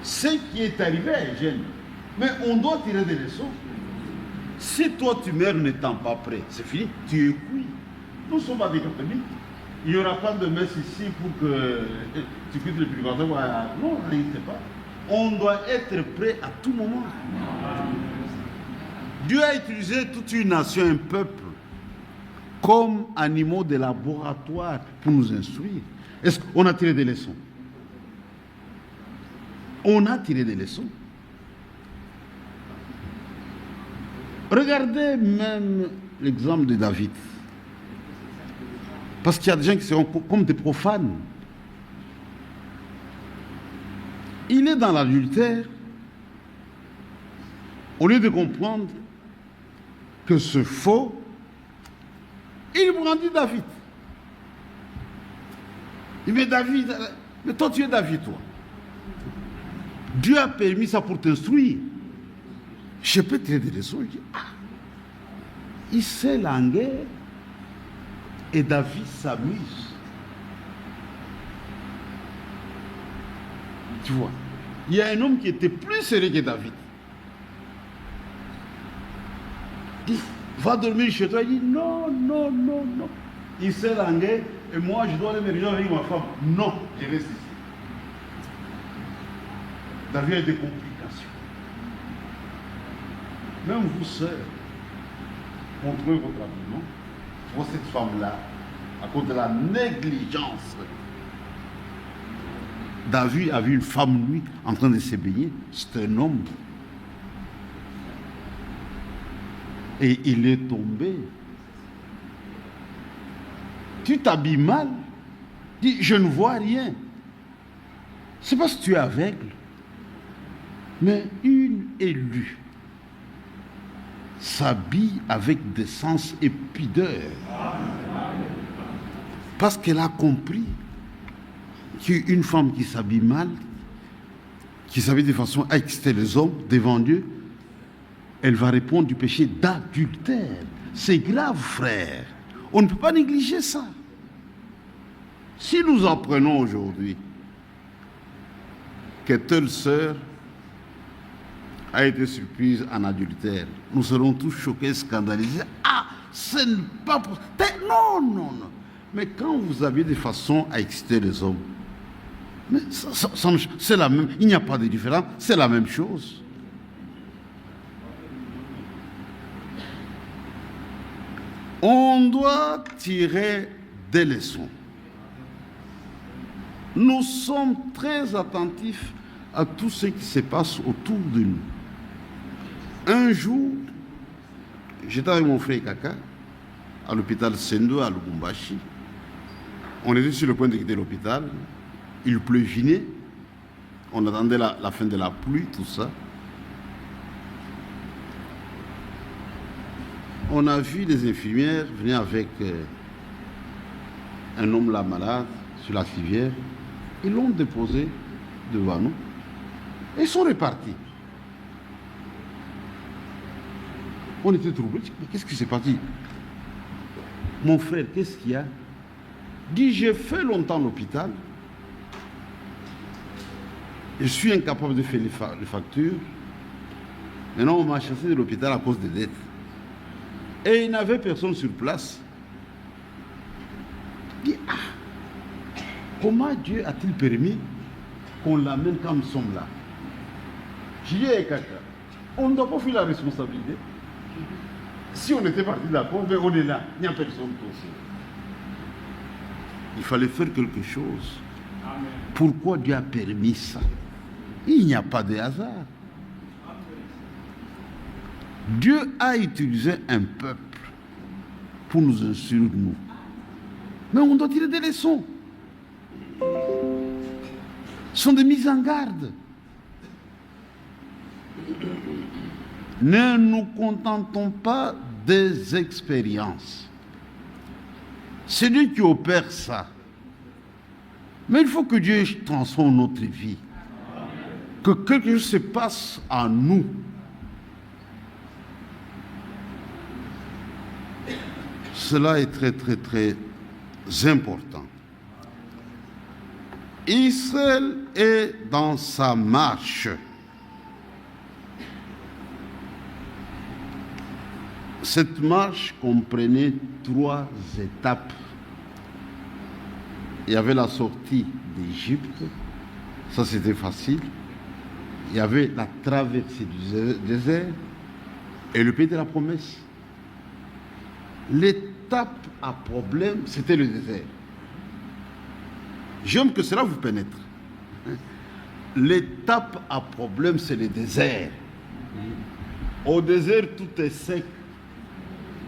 Ce qui est arrivé est jeune. Mais on doit tirer des leçons. Si toi tu meurs n'étant pas prêt, c'est fini, tu es cuit. Nous sommes pas des catholiques. Il n'y aura pas de messe ici pour que tu quittes le purgatoire. Non, n'hésitez pas. On doit être prêt à tout moment. Dieu a utilisé toute une nation, un peuple, comme animaux de laboratoire pour nous instruire. Est-ce qu'on a tiré des leçons? On a tiré des leçons. Regardez même l'exemple de David. Parce qu'il y a des gens qui seront comme des profanes. Il est dans l'adultère. Au lieu de comprendre que c'est faux, il brandit David. Il dit, David, mais toi tu es David, toi. Dieu a permis ça pour t'instruire. Je peux te dire des leçons. Je dis, il sait la guerre et David s'amuse. Tu vois, il y a un homme qui était plus sérieux que David. Il dit, va dormir chez toi. Il dit, non, non, non, non. Il sait la guerre et moi je dois aller me réunir avec ma femme. Non, je reste ici. David a des complications. Même vous, sœurs, contrôlez votre habillement. Pour cette femme-là, à cause de la négligence. David a vu une femme, lui, en train de se baigner. C'est un homme. Et il est tombé. Tu t'habilles mal. Dis, je ne vois rien. C'est parce que tu es aveugle. Mais une élue s'habille avec décence et pudeur. Parce qu'elle a compris qu'une femme qui s'habille mal, qui s'habille de façon à exciter les hommes devant Dieu, elle va répondre du péché d'adultère. C'est grave, frère. On ne peut pas négliger ça. Si nous apprenons aujourd'hui que telle sœur a été surprise en adultère, nous serons tous choqués, scandalisés. Ah, ce n'est pas possible. Non, non, non. Mais quand vous avez des façons à exciter les hommes, mais c'est la même, il n'y a pas de différence, c'est la même chose. On doit tirer des leçons. Nous sommes très attentifs à tout ce qui se passe autour de nous. Un jour, j'étais avec mon frère Kaka à l'hôpital Sendo à Lubumbashi. On était sur le point de quitter l'hôpital. Il pleuvinait. On attendait la fin de la pluie, tout ça. On a vu des infirmières venir avec un homme là malade sur la civière. Ils l'ont déposé devant nous. Et ils sont repartis. On était troublés. Mais qu'est-ce qui s'est passé? Mon frère, qu'est-ce qu'il y a? Dit, j'ai fait longtemps l'hôpital. Je suis incapable de faire les factures. Maintenant, on m'a chassé de l'hôpital à cause des dettes. Et il n'avait personne sur place. Il dit, comment Dieu a-t-il permis qu'on l'amène quand nous sommes là? J'ai dit, Kaka, on ne doit pas fuir la responsabilité. Si on était parti d'accord, ben on est là, il n'y a personne aussi. Il fallait faire quelque chose. Amen. Pourquoi Dieu a permis ça? Il n'y a pas de hasard. Amen. Dieu a utilisé un peuple pour nous instruire, nous. Mais on doit tirer des leçons. Ce sont des mises en garde. Ne nous contentons pas des expériences. C'est Dieu qui opère ça. Mais il faut que Dieu transforme notre vie. que quelque chose se passe en nous. Cela est très, très, très important. Israël est dans sa marche. Cette marche comprenait 3 étapes. Il y avait la sortie d'Égypte, ça c'était facile. Il y avait la traversée du désert et le pays de la promesse. L'étape à problème, c'était le désert. J'aime que cela vous pénètre. L'étape à problème, c'est le désert. Au désert, tout est sec.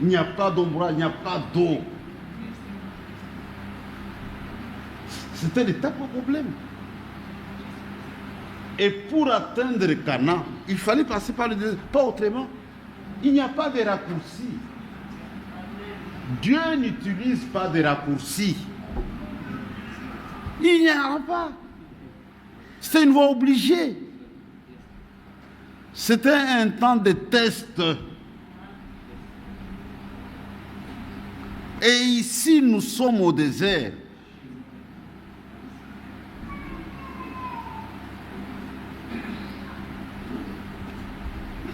Il n'y a pas d'ombre, il n'y a pas d'eau. C'était l'étape à problème. Et pour atteindre Canaan, il fallait passer par le désert, pas autrement. Il n'y a pas de raccourcis. Dieu n'utilise pas de raccourcis. Il n'y en a pas. C'était une voie obligée. C'était un temps de test. Et ici, nous sommes au désert.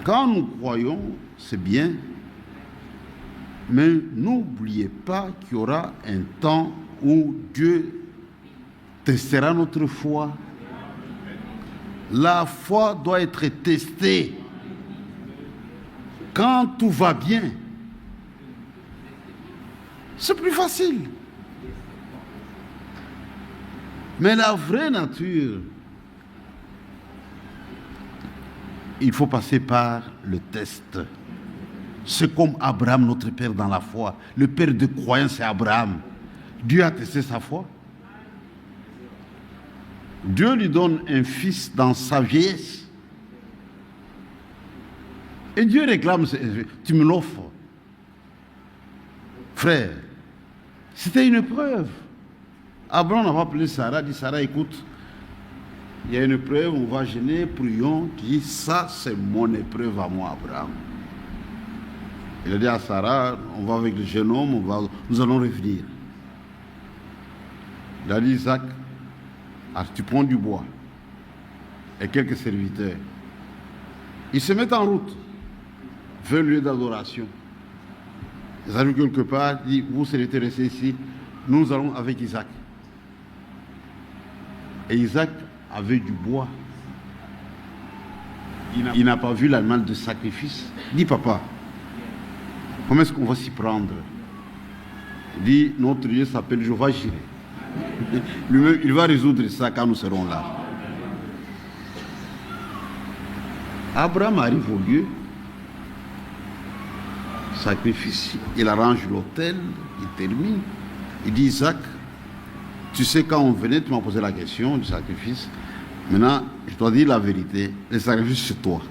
Quand nous croyons, c'est bien, mais n'oubliez pas qu'il y aura un temps où Dieu testera notre foi. La foi doit être testée. Quand tout va bien, c'est plus facile. Mais la vraie nature, il faut passer par le test. C'est comme Abraham, notre père dans la foi. Le père de croyance, c'est Abraham. Dieu a testé sa foi. Dieu lui donne un fils dans sa vieillesse. Et Dieu réclame, tu me l'offres. Frère, c'était une épreuve. Abraham n'a pas appelé Sarah, dit Sarah, écoute, il y a une épreuve, on va gêner, prions, qui dit ça c'est mon épreuve à moi, Abraham. Il a dit à Sarah, on va avec le jeune homme, nous allons revenir. Il a dit Isaac, tu prends du bois et quelques serviteurs. Ils se mettent en route vers le lieu d'adoration. Ils arrivent quelque part, ils disent, vous serez restés ici, nous allons avec Isaac. Et Isaac avait du bois. Il n'a pas vu l'animal de sacrifice. Il dit, papa, comment est-ce qu'on va s'y prendre? Il dit, notre Dieu s'appelle Jéhovah Jireh. Lui-même, il va résoudre ça quand nous serons là. Abraham arrive au lieu, sacrifice, il arrange l'autel, il termine. Il dit, Isaac, tu sais, quand on venait, tu m'as posé la question du sacrifice. Maintenant, je dois dire la vérité, le sacrifice c'est toi.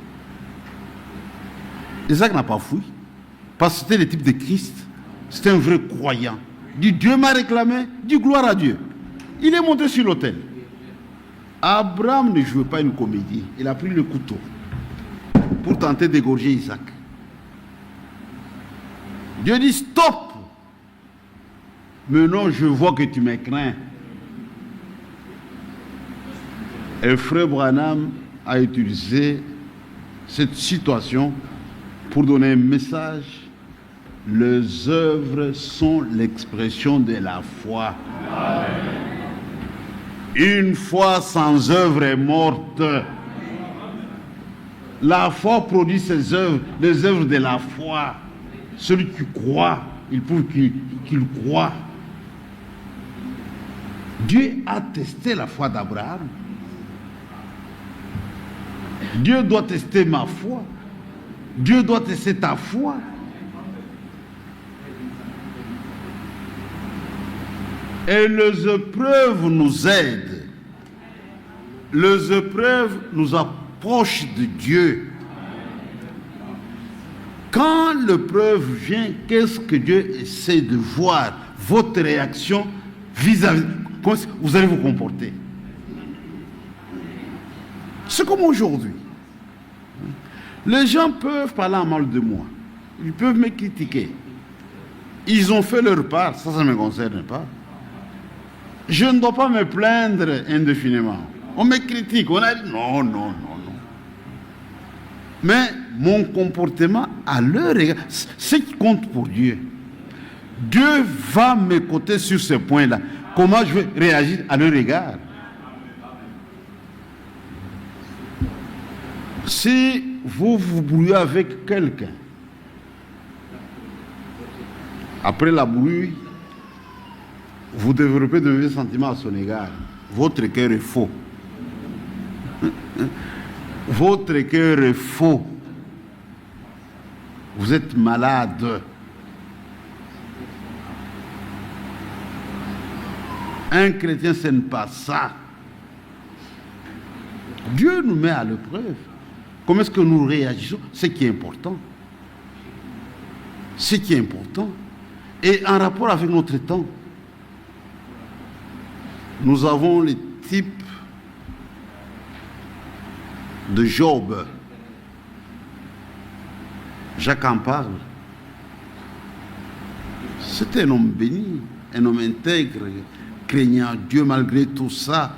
Isaac n'a pas fui, parce que c'était le type de Christ, c'était un vrai croyant. Il dit, Dieu m'a réclamé, dit gloire à Dieu. Il est monté sur l'autel. Abraham ne jouait pas une comédie, il a pris le couteau pour tenter d'égorger Isaac. Dieu dit, stop! Maintenant, je vois que tu me crains. Et frère Branham a utilisé cette situation pour donner un message. Les œuvres sont l'expression de la foi. Amen. Une foi sans œuvre est morte. La foi produit ses œuvres, les œuvres de la foi. Celui qui croit, il prouve qu'il croit. Dieu a testé la foi d'Abraham. Dieu doit tester ma foi. Dieu doit tester ta foi. Et les épreuves nous aident. Les épreuves nous approchent de Dieu. Quand l'épreuve vient, qu'est-ce que Dieu essaie de voir? Votre réaction vis-à-vis, comment vous allez vous comporter. C'est comme aujourd'hui. Les gens peuvent parler en mal de moi. Ils peuvent me critiquer. Ils ont fait leur part, ça ne me concerne pas. Je ne dois pas me plaindre indéfiniment. On me critique, on a dit non, non, non, non. Mais mon comportement à leur égard, ce qui compte pour Dieu, Dieu va m'écouter sur ce point-là. Comment je vais réagir à leur égard? Si vous vous brouillez avec quelqu'un, après la brouille, vous développez de mauvais sentiments à son égard. Votre cœur est faux. Votre cœur est faux. Vous êtes malade. Un chrétien, ce n'est pas ça. Dieu nous met à l'épreuve. Comment est-ce que nous réagissons? Ce qui est important. Ce qui est important. Et en rapport avec notre temps, nous avons les types de Job. Jacques en parle. C'était un homme béni, un homme intègre, craignant Dieu malgré tout ça.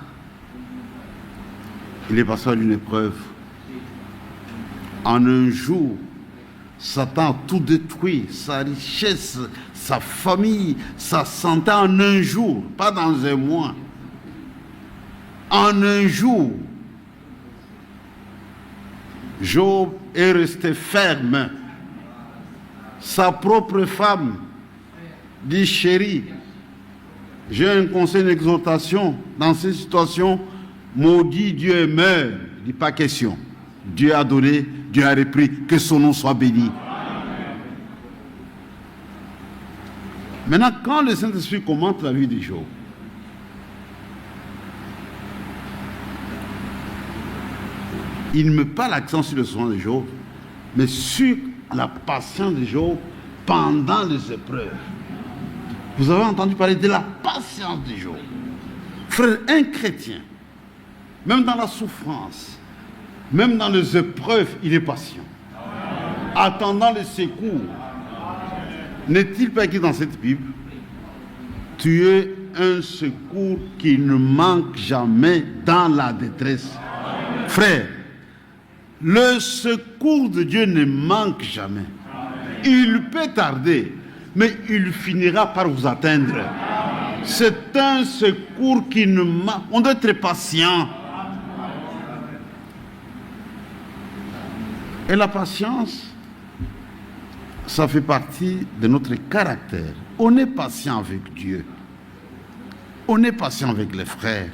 Il est passé à une épreuve. En un jour, Satan a tout détruit, sa richesse, sa famille, sa santé en un jour, pas dans un mois. En un jour, Job est resté ferme. Sa propre femme dit, chérie, j'ai un conseil d'exhortation. Dans ces situations, maudit Dieu et meurt. Il dit, pas question. Dieu a donné, Dieu a repris, que son nom soit béni. Maintenant, quand le Saint-Esprit commente la vie de Job, il ne met pas l'accent sur le soin de Job, mais sur la patience de Job pendant les épreuves. Vous avez entendu parler de la patience de Job. Frère, un chrétien, même dans la souffrance, même dans les épreuves, il est patient. Attendant les secours. N'est-il pas écrit dans cette Bible? Tu es un secours qui ne manque jamais dans la détresse. Frère, le secours de Dieu ne manque jamais. Il peut tarder, mais il finira par vous atteindre. C'est un secours qui ne manque. On doit être patient. Et la patience, ça fait partie de notre caractère. On est patient avec Dieu. On est patient avec les frères.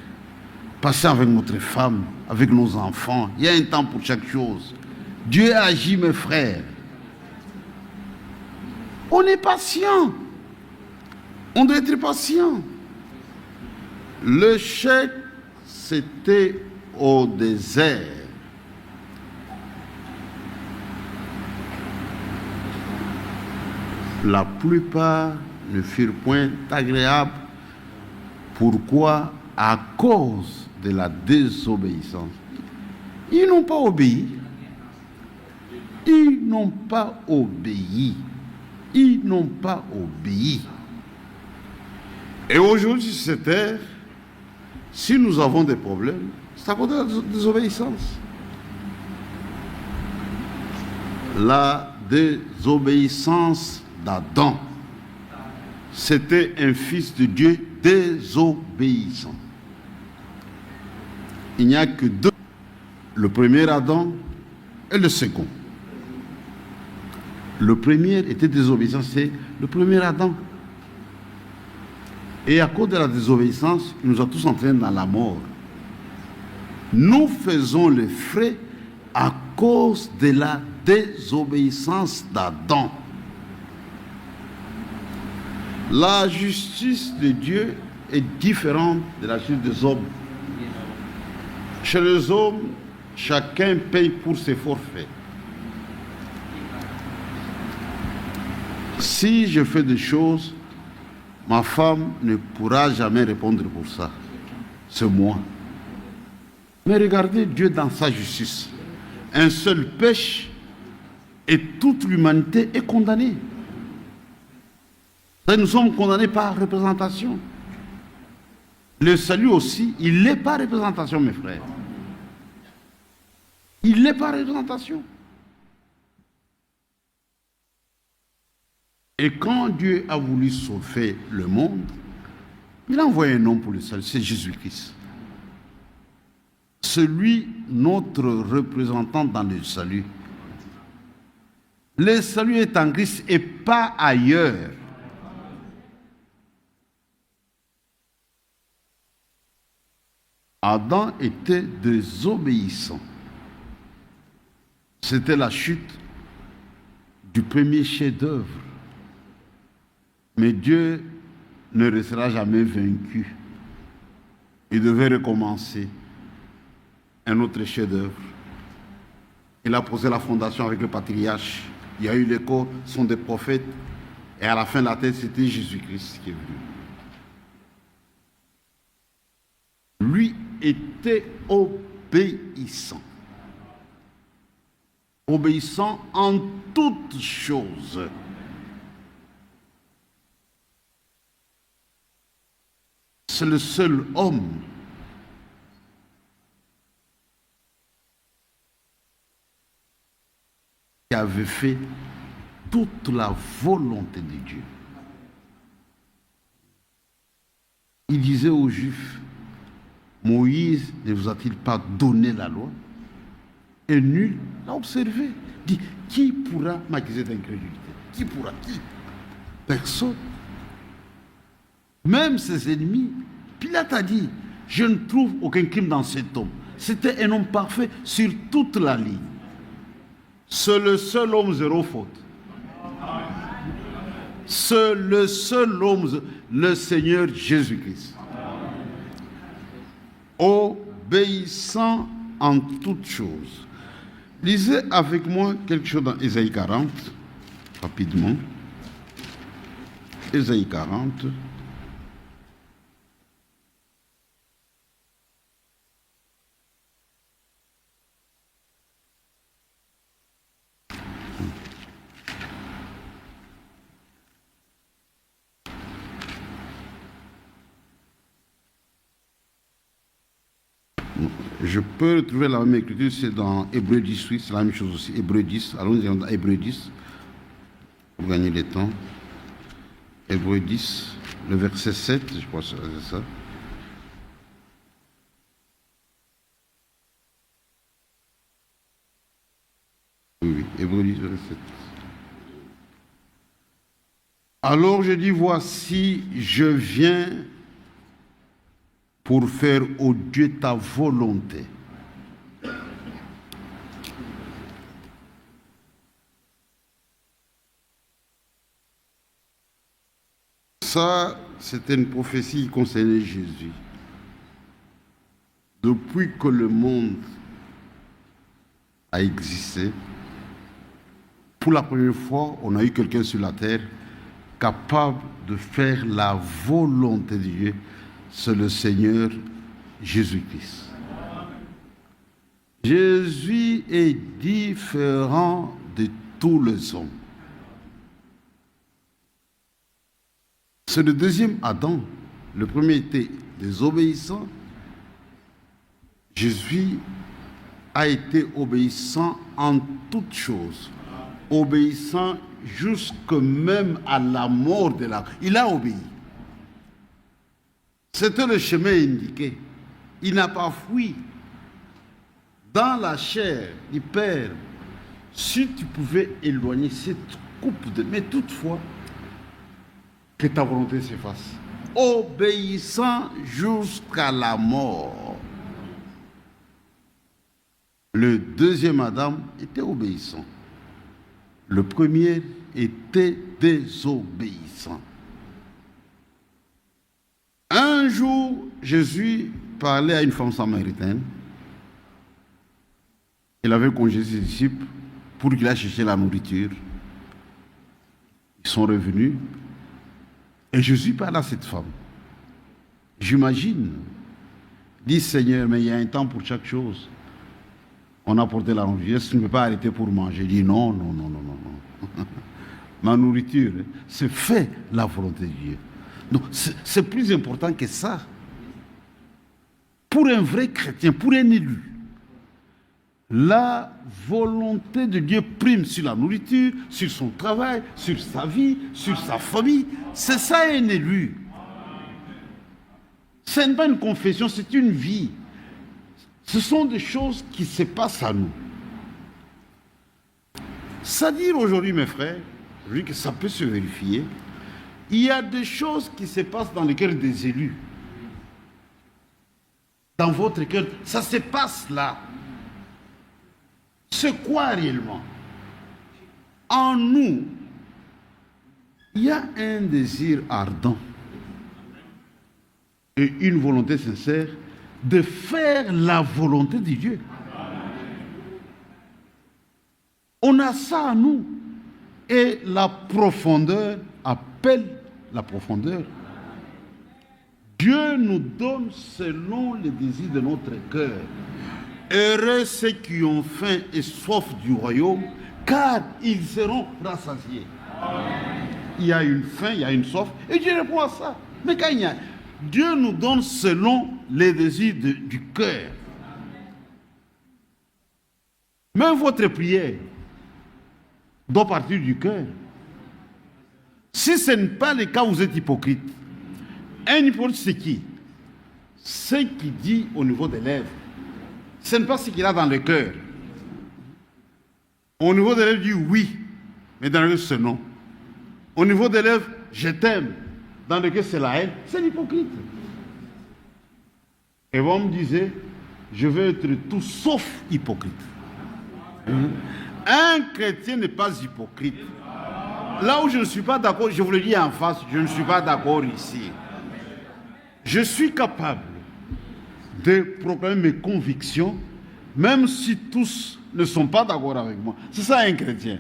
Patient avec notre femme, avec nos enfants. Il y a un temps pour chaque chose. Dieu agit, mes frères. On est patient. On doit être patient. Le chèque, c'était au désert. La plupart ne furent point agréables. Pourquoi? À cause de la désobéissance. Ils n'ont pas obéi. Ils n'ont pas obéi. Ils n'ont pas obéi. Et aujourd'hui, sur cette terre, si nous avons des problèmes, c'est à cause de la désobéissance. La désobéissance d'Adam, c'était un fils de Dieu désobéissant. Il n'y a que deux, le premier Adam et le second. Le premier était désobéissant, c'est le premier Adam. Et à cause de la désobéissance, il nous a tous entraînés dans la mort. Nous faisons les frais à cause de la désobéissance d'Adam. La justice de Dieu est différente de la justice des hommes. Chez les hommes, chacun paye pour ses forfaits. Si je fais des choses, ma femme ne pourra jamais répondre pour ça. C'est moi. Mais regardez Dieu dans sa justice. Un seul pêche et toute l'humanité est condamnée. Nous sommes condamnés par représentation. Le salut aussi, il n'est pas représentation, mes frères. Il n'est pas représentation. Et quand Dieu a voulu sauver le monde, il a envoyé un homme pour le salut, c'est Jésus-Christ. Celui, notre représentant dans le salut. Le salut est en Christ et pas ailleurs. Adam était désobéissant. C'était la chute du premier chef-d'œuvre. Mais Dieu ne restera jamais vaincu. Il devait recommencer un autre chef-d'œuvre. Il a posé la fondation avec le patriarche. Il y a eu l'écho, ce sont des prophètes. Et à la fin de la tête, c'était Jésus-Christ qui est venu. Lui était obéissant. Obéissant en toutes choses. C'est le seul homme qui avait fait toute la volonté de Dieu. Il disait aux Juifs, Moïse ne vous a-t-il pas donné la loi? Et nul l'a observé. Il dit, qui pourra m'accuser d'incrédulité? Qui pourra? Qui? Personne. Même ses ennemis. Pilate a dit, je ne trouve aucun crime dans cet homme. C'était un homme parfait sur toute la ligne. C'est le seul homme zéro faute. C'est le seul homme, le Seigneur Jésus-Christ. Obéissant en toutes choses. Lisez avec moi quelque chose dans Ésaïe 40, rapidement. Ésaïe 40. Je peux retrouver la même écriture, c'est dans Hébreux 10, oui, c'est la même chose aussi. Hébreux 10, allons-y dans Hébreux 10, pour gagner le temps. Hébreux 10, le verset 7, je crois que c'est ça. Oui, Hébreux 10, verset 7. Alors je dis, voici, je viens pour faire, ô Dieu, ta volonté. Ça, c'était une prophétie qui concernait Jésus. Depuis que le monde a existé, pour la première fois, on a eu quelqu'un sur la terre capable de faire la volonté de Dieu. C'est le Seigneur Jésus-Christ. Jésus est différent de tous les hommes. C'est le deuxième Adam. Le premier était désobéissant. Jésus a été obéissant en toutes choses. Obéissant jusque même à la mort de la... Il a obéi. C'était le chemin indiqué. Il n'a pas fui. Dans la chair du Père, si tu pouvais éloigner cette coupe de... Mais toutefois, que ta volonté s'efface. Obéissant jusqu'à la mort. Le deuxième Adam était obéissant. Le premier était désobéissant. Un jour, Jésus parlait à une femme samaritaine. Il avait congédié ses disciples pour qu'il aille chercher la nourriture. Ils sont revenus. Et Jésus parle à cette femme. J'imagine Dis Seigneur, mais il y a un temps pour chaque chose. On a porté la nourriture, je ne peux pas arrêter pour manger. Je dis non, non, non, non, non, non. Ma nourriture, c'est fait la volonté de Dieu. Donc c'est plus important que ça. Pour un vrai chrétien, pour un élu, la volonté de Dieu prime sur la nourriture, sur son travail, sur sa vie, sur sa famille. C'est ça un élu. Ce n'est pas une confession, c'est une vie. Ce sont des choses qui se passent à nous. C'est-à-dire aujourd'hui, mes frères, vu que ça peut se vérifier, il y a des choses qui se passent dans le cœur des élus. Dans votre cœur, ça se passe là. C'est quoi réellement? En nous, il y a un désir ardent et une volonté sincère de faire la volonté de Dieu. On a ça en nous. Et la profondeur appelle la profondeur. Dieu nous donne selon les désirs de notre cœur. Heureux ceux qui ont faim et soif du royaume, car ils seront rassasiés. Il y a une faim, il y a une soif, et Dieu répond à ça. Mais quand il y a... Dieu nous donne selon les désirs du cœur. Même votre prière doit partir du cœur. Si ce n'est pas le cas, vous êtes hypocrite. Un hypocrite, c'est qui? Ce qui dit au niveau des lèvres. Ce n'est pas ce qu'il a dans le cœur. Au niveau des lèvres, il dit oui, mais dans le cœur, c'est non. Au niveau des lèvres, je t'aime. Dans le cœur, c'est la haine. C'est l'hypocrite. Et on me disait, je veux être tout sauf hypocrite. Un chrétien n'est pas hypocrite. Là où je ne suis pas d'accord, je vous le dis en face, je ne suis pas d'accord ici. Je suis capable de proclamer mes convictions, même si tous ne sont pas d'accord avec moi. C'est ça un chrétien.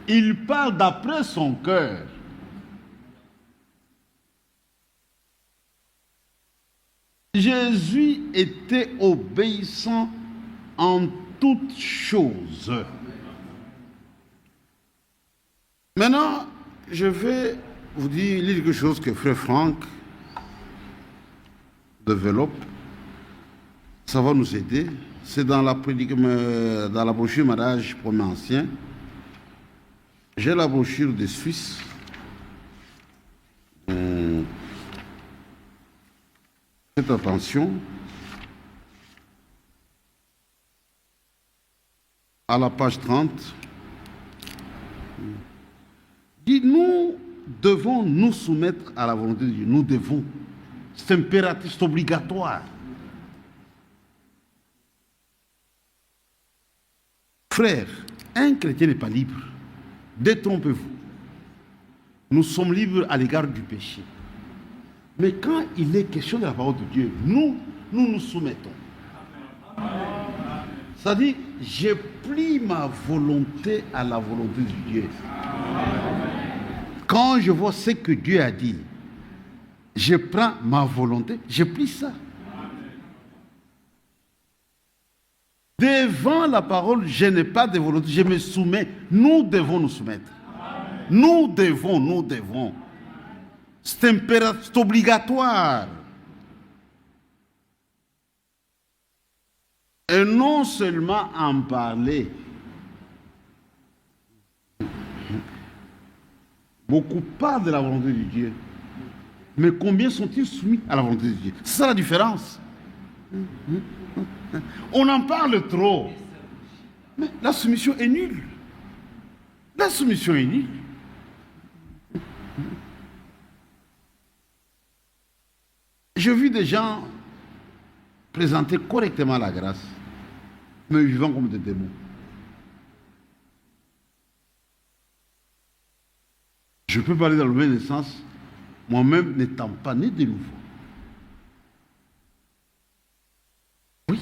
Il parle d'après son cœur. Jésus était obéissant en toutes choses. Maintenant, je vais vous dire quelque chose que Frère Franck développe. Ça va nous aider. C'est dans la brochure mariage premier ancien. J'ai la brochure des Suisses. Faites attention. À la page 30. Dit, nous devons nous soumettre à la volonté de Dieu. Nous devons. C'est impératif, c'est obligatoire. Frère, un chrétien n'est pas libre. Détrompez-vous. Nous sommes libres à l'égard du péché. Mais quand il est question de la parole de Dieu, nous nous soumettons. C'est-à-dire, je plie ma volonté à la volonté de Dieu. Quand je vois ce que Dieu a dit, je prends ma volonté, je plie ça. Devant la parole, je n'ai pas de volonté, je me soumets. Nous devons nous soumettre. Nous devons. C'est impératif, c'est obligatoire. Et non seulement en parler. Beaucoup parlent de la volonté de Dieu. Mais combien sont-ils soumis à la volonté de Dieu? C'est ça la différence. On en parle trop. Mais la soumission est nulle. La soumission est nulle. J'ai vu des gens présenter correctement la grâce, mais vivant comme des démons. Je peux parler dans le même sens, moi-même n'étant pas né de nouveau. Oui.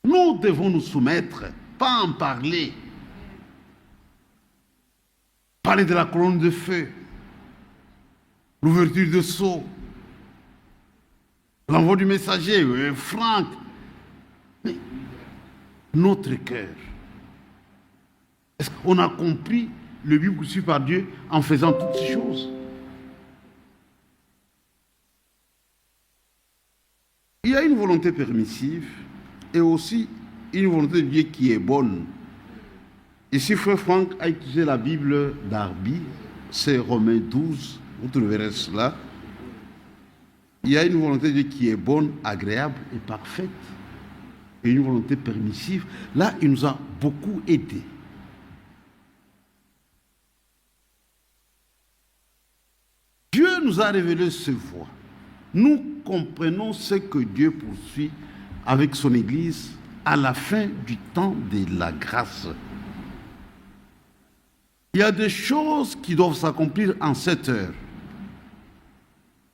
Nous devons nous soumettre, pas en parler. Parler de la colonne de feu. l'ouverture de sceaux, l'envoi du messager, Franck. Mais notre cœur, est-ce qu'on a compris le but poursuivi par Dieu en faisant toutes ces choses? Il y a une volonté permissive et aussi une volonté de Dieu qui est bonne. Ici, Frère Franck a utilisé la Bible d'Arby, c'est Romains 12, vous trouverez cela. Il y a une volonté de Dieu qui est bonne, agréable et parfaite, et une volonté permissive. Là, il nous a beaucoup aidés. Dieu nous a révélé ses voies. Nous comprenons ce que Dieu poursuit avec son Église à la fin du temps de la grâce. Il y a des choses qui doivent s'accomplir en cette heure,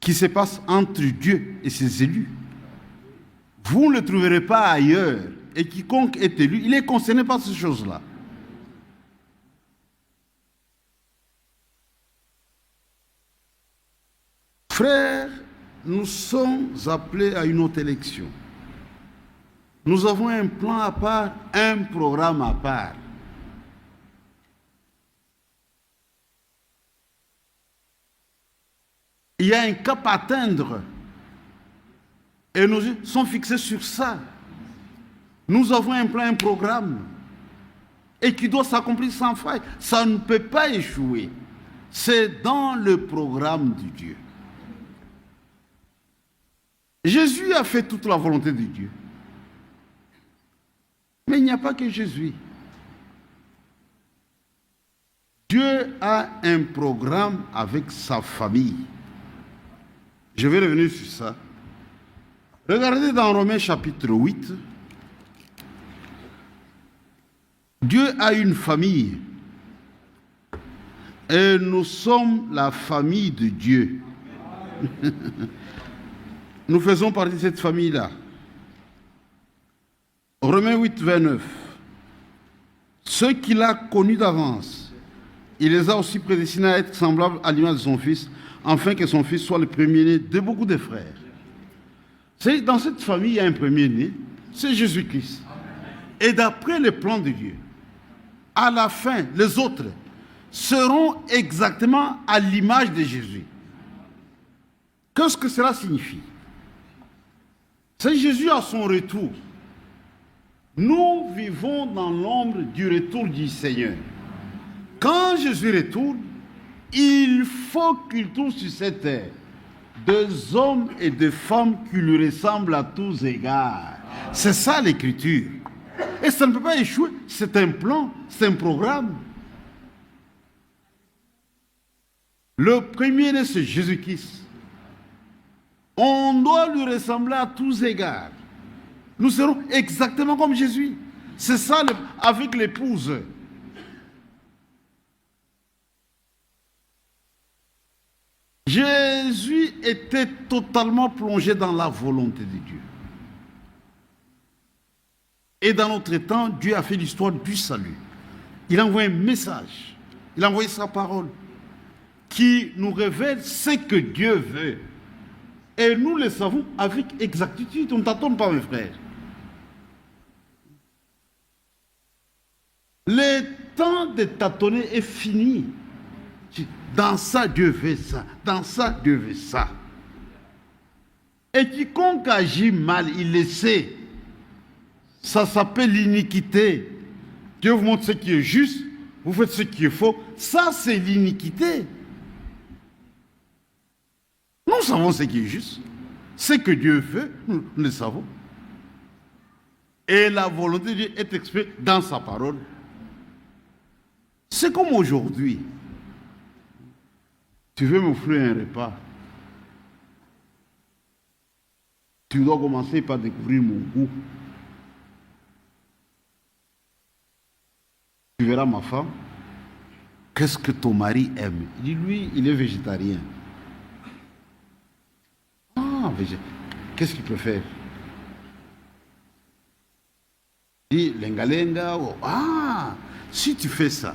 qui se passent entre Dieu et ses élus. Vous ne le trouverez pas ailleurs. Et quiconque est élu, il est concerné par ces choses-là. Frères, nous sommes appelés à une autre élection. Nous avons un plan à part, un programme à part. Il y a un cap à atteindre. Et nous sommes fixés sur ça. Nous avons un plan, un programme. Et qui doit s'accomplir sans faille. Ça ne peut pas échouer. C'est dans le programme de Dieu. Jésus a fait toute la volonté de Dieu. Mais il n'y a pas que Jésus. Dieu a un programme avec sa famille. Je vais revenir sur ça. Regardez dans Romains chapitre 8. Dieu a une famille. Et nous sommes la famille de Dieu. Nous faisons partie de cette famille-là. Romains 8, 29. Ceux qu'il a connus d'avance, il les a aussi prédestinés à être semblables à l'image de son Fils, afin que son Fils soit le premier-né de beaucoup de frères. Dans cette famille, il y a un premier-né, c'est Jésus-Christ. Et d'après le plan de Dieu, à la fin, les autres seront exactement à l'image de Jésus. Qu'est-ce que cela signifie? C'est Jésus à son retour. Nous vivons dans l'ombre du retour du Seigneur. Quand Jésus retourne, il faut qu'il trouve sur cette terre des hommes et des femmes qui lui ressemblent à tous égards. C'est ça l'écriture. Et ça ne peut pas échouer. C'est un plan, c'est un programme. Le premier-né, c'est Jésus-Christ. On doit lui ressembler à tous égards. Nous serons exactement comme Jésus. C'est ça avec l'épouse. Jésus était totalement plongé dans la volonté de Dieu. Et dans notre temps, Dieu a fait l'histoire du salut. Il a envoyé un message. Il a envoyé sa parole qui nous révèle ce que Dieu veut. Et nous le savons avec exactitude. On ne tâtonne pas, mes frères. Le temps de tâtonner est fini. Dans ça, Dieu veut ça. Dans ça, Dieu veut ça. Et quiconque agit mal, il le sait. Ça s'appelle l'iniquité. Dieu vous montre ce qui est juste, vous faites ce qui est faux. Ça, c'est l'iniquité. Nous savons ce qui est juste. Ce que Dieu veut, nous le savons. Et la volonté de Dieu est exprimée dans sa parole. C'est comme aujourd'hui. Tu veux m'offrir un repas. Tu dois commencer par découvrir mon goût. Tu verras ma femme. Qu'est-ce que ton mari aime? Il dit, lui, il est végétarien. Ah, qu'est-ce qu'il préfère? Il dit, lenga-lenga. Oh, ah, si tu fais ça,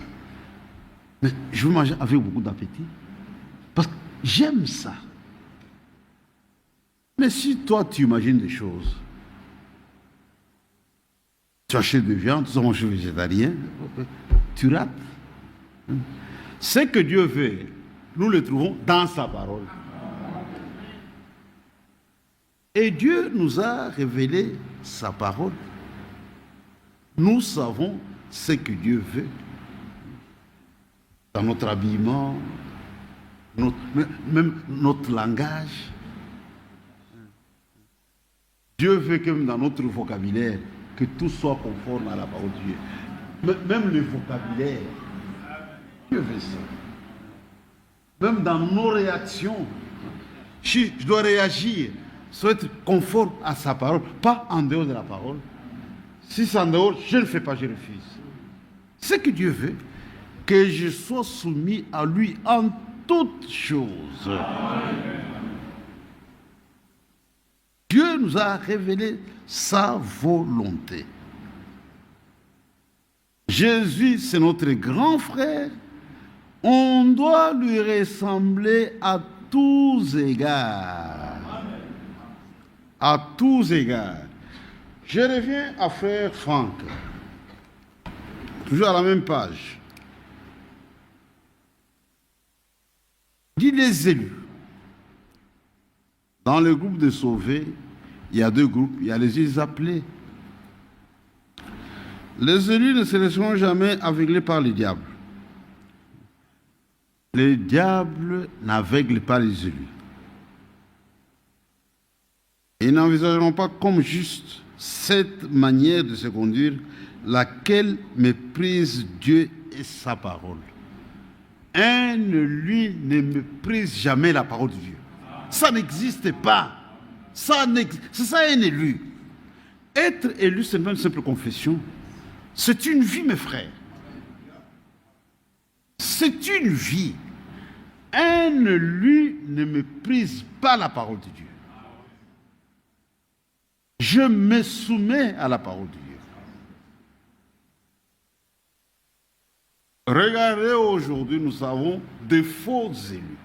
mais je veux manger avec beaucoup d'appétit. Parce que J'aime ça. Mais si toi, tu imagines des choses, tu achètes de viande, tu manges végétarien, tu rates. Ce que Dieu veut, nous le trouvons dans sa parole. Et Dieu nous a révélé sa parole. Nous savons ce que Dieu veut. Dans notre habillement, même notre langage. Dieu veut que même dans notre vocabulaire, que tout soit conforme à la parole de Dieu. Même le vocabulaire, Dieu veut ça. Même dans nos réactions, si je dois réagir, ça doit être conforme à sa parole, pas en dehors de la parole. Si c'est en dehors, je ne fais pas, je refuse. Ce que Dieu veut, que je sois soumis à lui en toutes choses. Dieu nous a révélé sa volonté. Jésus, c'est notre grand frère. On doit lui ressembler à tous égards. À tous égards. Je reviens à frère Franck. Toujours à la même page. Dit les élus. Dans le groupe de sauvés, il y a deux groupes. Il y a les élus appelés. Les élus ne se laisseront jamais aveugler par le diable. Le diable n'aveugle pas les élus. Ils n'envisageront pas comme juste cette manière de se conduire, laquelle méprise Dieu et sa parole. Un élu ne méprise jamais la parole de Dieu. Ça n'existe pas. C'est ça un élu. Être élu, c'est pas une simple confession. C'est une vie, mes frères. C'est une vie. Un élu ne méprise pas la parole de Dieu. Je me soumets à la parole de Dieu. Regardez, aujourd'hui, nous avons de faux élus.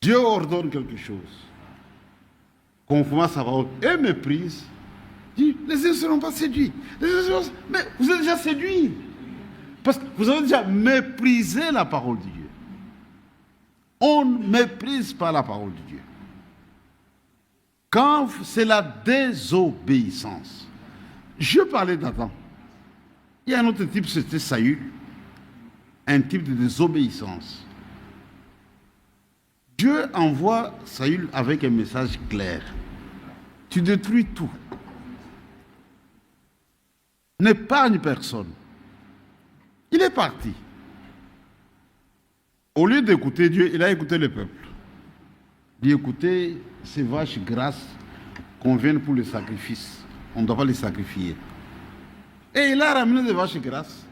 Dieu ordonne quelque chose, conforme à sa parole, et méprise. Dit, les élus ne seront pas séduits. Mais vous êtes déjà séduits. Parce que vous avez déjà méprisé la parole de Dieu. On ne méprise pas la parole de Dieu. Quand c'est la désobéissance. Je parlais d'Adam. Il y a un autre type, c'était Saül. Un type de désobéissance. Dieu envoie Saül avec un message clair. Tu détruis tout. N'épargne personne. Il est parti. Au lieu d'écouter Dieu, il a écouté le peuple. Il dit, écoutez, ces vaches grasses conviennent pour le sacrifice. On ne doit pas les sacrifier. Et il a ramené des vaches grasses.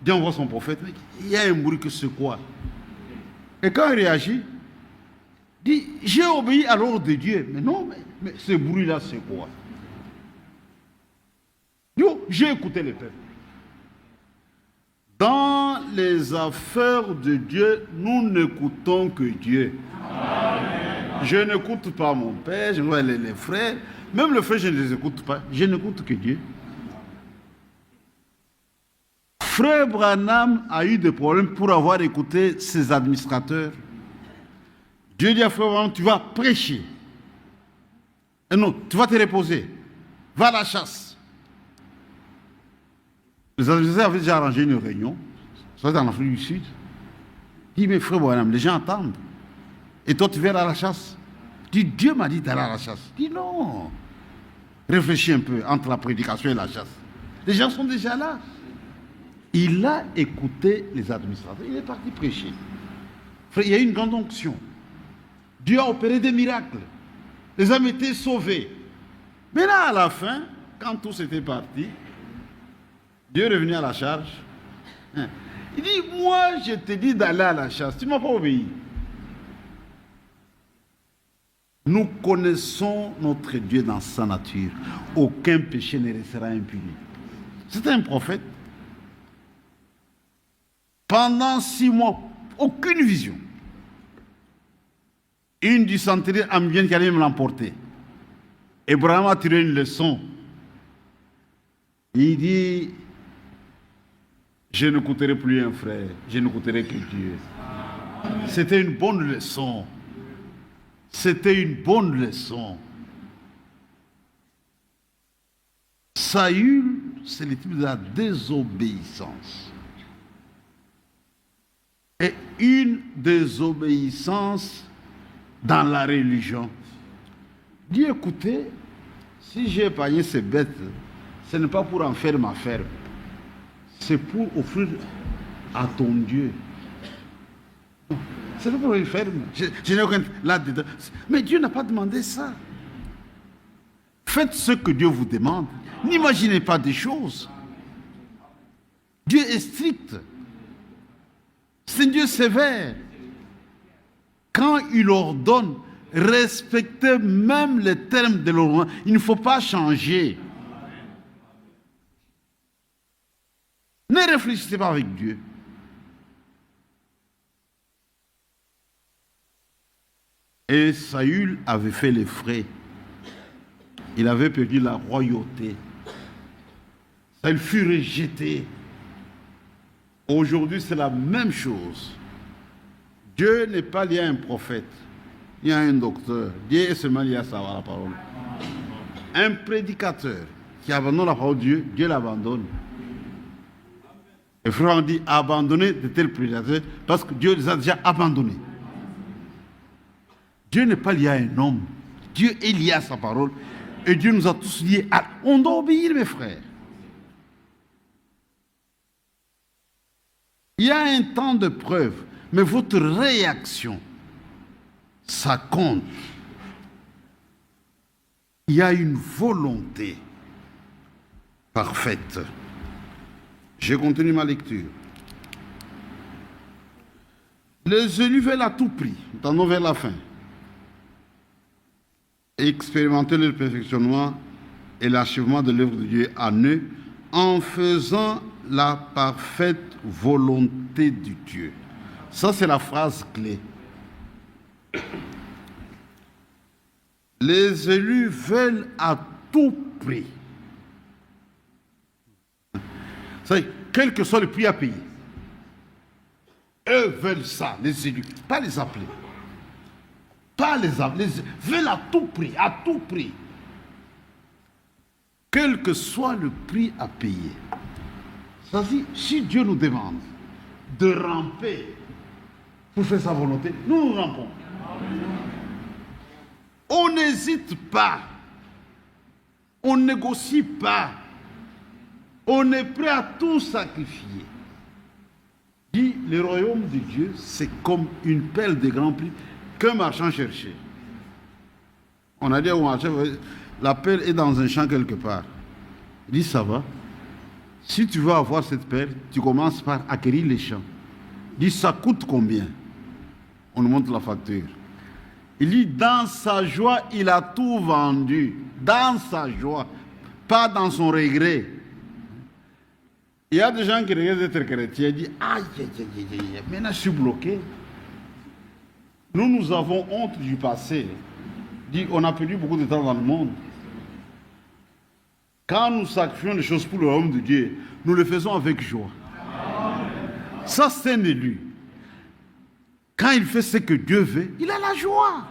Dieu envoie son prophète. Il y a un bruit que c'est quoi? Et quand il réagit, il dit, j'ai obéi à l'ordre de Dieu. Mais non, mais ce bruit-là, c'est quoi? J'ai écouté le peuple. Dans les affaires de Dieu, nous n'écoutons que Dieu. Amen. Je n'écoute pas mon père, je vois les frères. Même les frères, je ne les écoute pas. Je n'écoute que Dieu. Frère Branham a eu des problèmes pour avoir écouté ses administrateurs. Dieu dit à Frère Branham, tu vas prêcher. Et non, tu vas te reposer. Va à la chasse. Les administrateurs avaient déjà arrangé une réunion. Ça dans l'Afrique du Sud. Il dit, mais frère Branham, les gens attendent. Et toi, tu vas à la chasse. Il dit, Dieu m'a dit d'aller à la chasse. Il dit, non. Réfléchis un peu entre la prédication et la chasse. Les gens sont déjà là. Il a écouté les administrateurs. Il est parti prêcher. Frère, il y a eu une grande onction. Dieu a opéré des miracles. Les hommes étaient sauvés. Mais là, à la fin, quand tout s'était parti, Dieu est revenu à la charge. Il dit, moi, je t'ai dit d'aller à la chasse. Tu ne m'as pas obéi. Nous connaissons notre Dieu dans sa nature. Aucun péché ne restera impuni. C'était un prophète. Pendant 6 mois, aucune vision. Une dysenterie ambiante qui allait me l'emporter. Abraham a tiré une leçon. Il dit, je ne coûterai plus un frère, je ne coûterai que Dieu. C'était une bonne leçon. C'était une bonne leçon. Saül, c'est le type de la désobéissance. Et une désobéissance dans la religion. Dis, écoutez, si j'ai épargné ces bêtes, ce n'est pas pour en faire ma ferme. C'est pour offrir à ton Dieu. C'est pas pour une ferme. Je n'ai aucun là-dedans. Mais Dieu n'a pas demandé ça. Faites ce que Dieu vous demande. N'imaginez pas des choses. Dieu est strict. C'est un Dieu sévère. Quand il ordonne, respectez même les termes de l'ordonnance. Il ne faut pas changer. Ne réfléchissez pas avec Dieu. Et Saül avait fait les frais. Il avait perdu la royauté. Saül fut rejeté. Aujourd'hui, c'est la même chose. Dieu n'est pas lié à un prophète, ni à un docteur. Dieu est seulement lié à savoir la parole. Un prédicateur qui abandonne la parole de Dieu, Dieu l'abandonne. Et frère, on dit abandonner de tels prédicateurs parce que Dieu les a déjà abandonnés. Dieu n'est pas lié à un homme. Dieu est lié à sa parole. Et Dieu nous a tous liés à... On doit obéir, mes frères. Il y a un temps de preuve, mais votre réaction, ça compte. Il y a une volonté parfaite. Je continue ma lecture. Les élus veulent à tout prix, nous tendons vers la fin, expérimenter le perfectionnement et l'achèvement de l'œuvre de Dieu en eux, en faisant la parfaite volonté de Dieu. Ça, c'est la phrase clé. Les élus veulent à tout prix. C'est-à-dire, quel que soit le prix à payer. Eux veulent ça, les élus, pas les appeler. Pas les appeler, veulent à tout prix, à tout prix. Quel que soit le prix à payer. C'est-à-dire, si Dieu nous demande de ramper pour faire sa volonté, nous nous rampons. On n'hésite pas. On ne négocie pas. On est prêt à tout sacrifier. Dit, le royaume de Dieu, c'est comme une perle de grand prix qu'un marchand cherchait. On a dit au marchand, la perle est dans un champ quelque part. Il dit, ça va. Si tu veux avoir cette perle, tu commences par acquérir les champs. Il dit, ça coûte combien? On nous montre la facture. Il dit, dans sa joie, il a tout vendu. Dans sa joie, pas dans son regret. Il y a des gens qui regardent d'être chrétiens et disent, aïe, aïe, aïe, aïe, maintenant je suis bloqué. Nous avons honte du passé. Dit, on a perdu beaucoup de temps dans le monde. Quand nous sacrifions des choses pour le royaume de Dieu, nous le faisons avec joie. Ça, c'est un élu. Quand il fait ce que Dieu veut, il a la joie.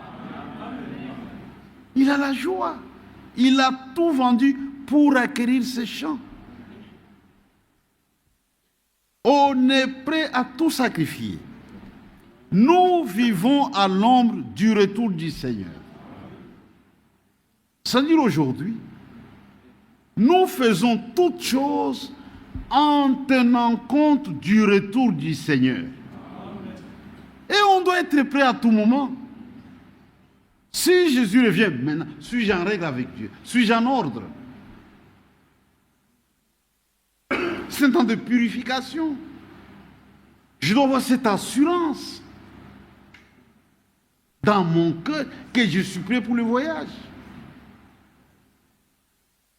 Il a la joie. Il a tout vendu pour acquérir ses champs. On est prêt à tout sacrifier. Nous vivons à l'ombre du retour du Seigneur. C'est-à-dire aujourd'hui, nous faisons toutes choses en tenant compte du retour du Seigneur. Et on doit être prêt à tout moment. Si Jésus revient maintenant, suis-je en règle avec Dieu? Suis-je en ordre? C'est un temps de purification. Je dois avoir cette assurance dans mon cœur que je suis prêt pour le voyage.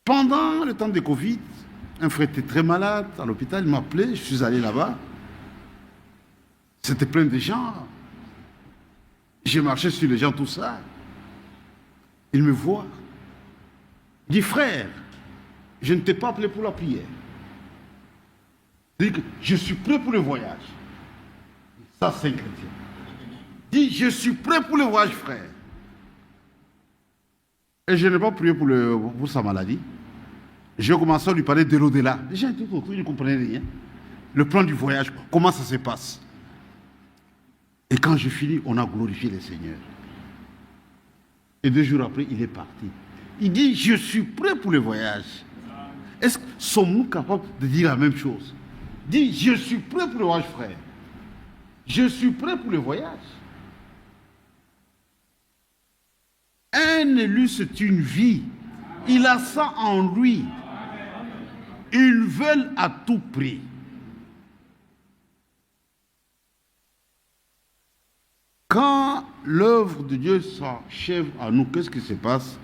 Pendant le temps de Covid, un frère était très malade à l'hôpital, il m'a appelé, je suis allé là-bas. C'était plein de gens. J'ai marché sur les gens, tout ça. Il me voit. Il dit, frère, je ne t'ai pas appelé pour la prière. Il dit, je suis prêt pour le voyage. Ça, c'est un chrétien. Il dit, je suis prêt pour le voyage, frère. Et je n'ai pas prié pour sa maladie. J'ai commencé à lui parler de l'au-delà. Les gens étaient autour, ils ne comprenaient rien. Le plan du voyage, comment ça se passe. Et quand j'ai fini, on a glorifié le Seigneur. Et 2 jours après, il est parti. Il dit, je suis prêt pour le voyage. Est-ce que sommes-nous capables de dire la même chose? Il dit, je suis prêt pour le voyage, frère. Je suis prêt pour le voyage. Un élu, c'est une vie. Il a ça en lui. Ils veulent à tout prix. Quand l'œuvre de Dieu s'achève à nous, qu'est-ce qui se passe?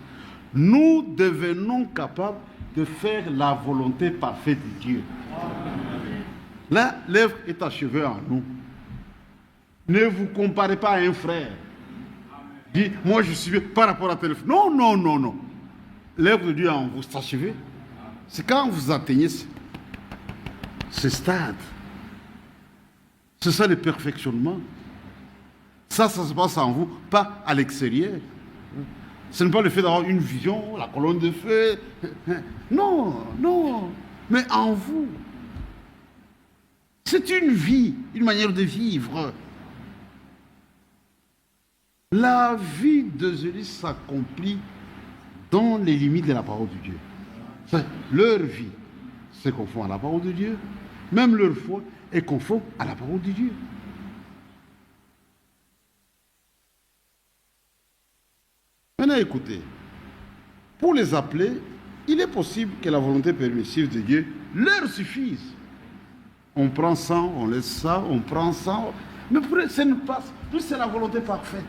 Nous devenons capables de faire la volonté parfaite de Dieu. Là, l'œuvre est achevée en nous. Ne vous comparez pas à un frère. Dis, moi je suis par rapport à tel frère. Non, non, non, non. L'œuvre de Dieu en vous s'achève. C'est quand vous atteignez ce stade. C'est ça le perfectionnement. Ça se passe en vous, pas à l'extérieur. Ce n'est pas le fait d'avoir une vision, la colonne de feu. Non, non. Mais en vous. C'est une vie, une manière de vivre. La vie de Jésus s'accomplit dans les limites de la parole de Dieu. Leur vie se confond à la parole de Dieu. Même leur foi est conforme à la parole de Dieu. Maintenant, écoutez, pour les appeler, il est possible que la volonté permissive de Dieu leur suffise. On prend ça, on laisse ça, on prend ça, mais pour eux, ça ne passe. Plus c'est la volonté parfaite.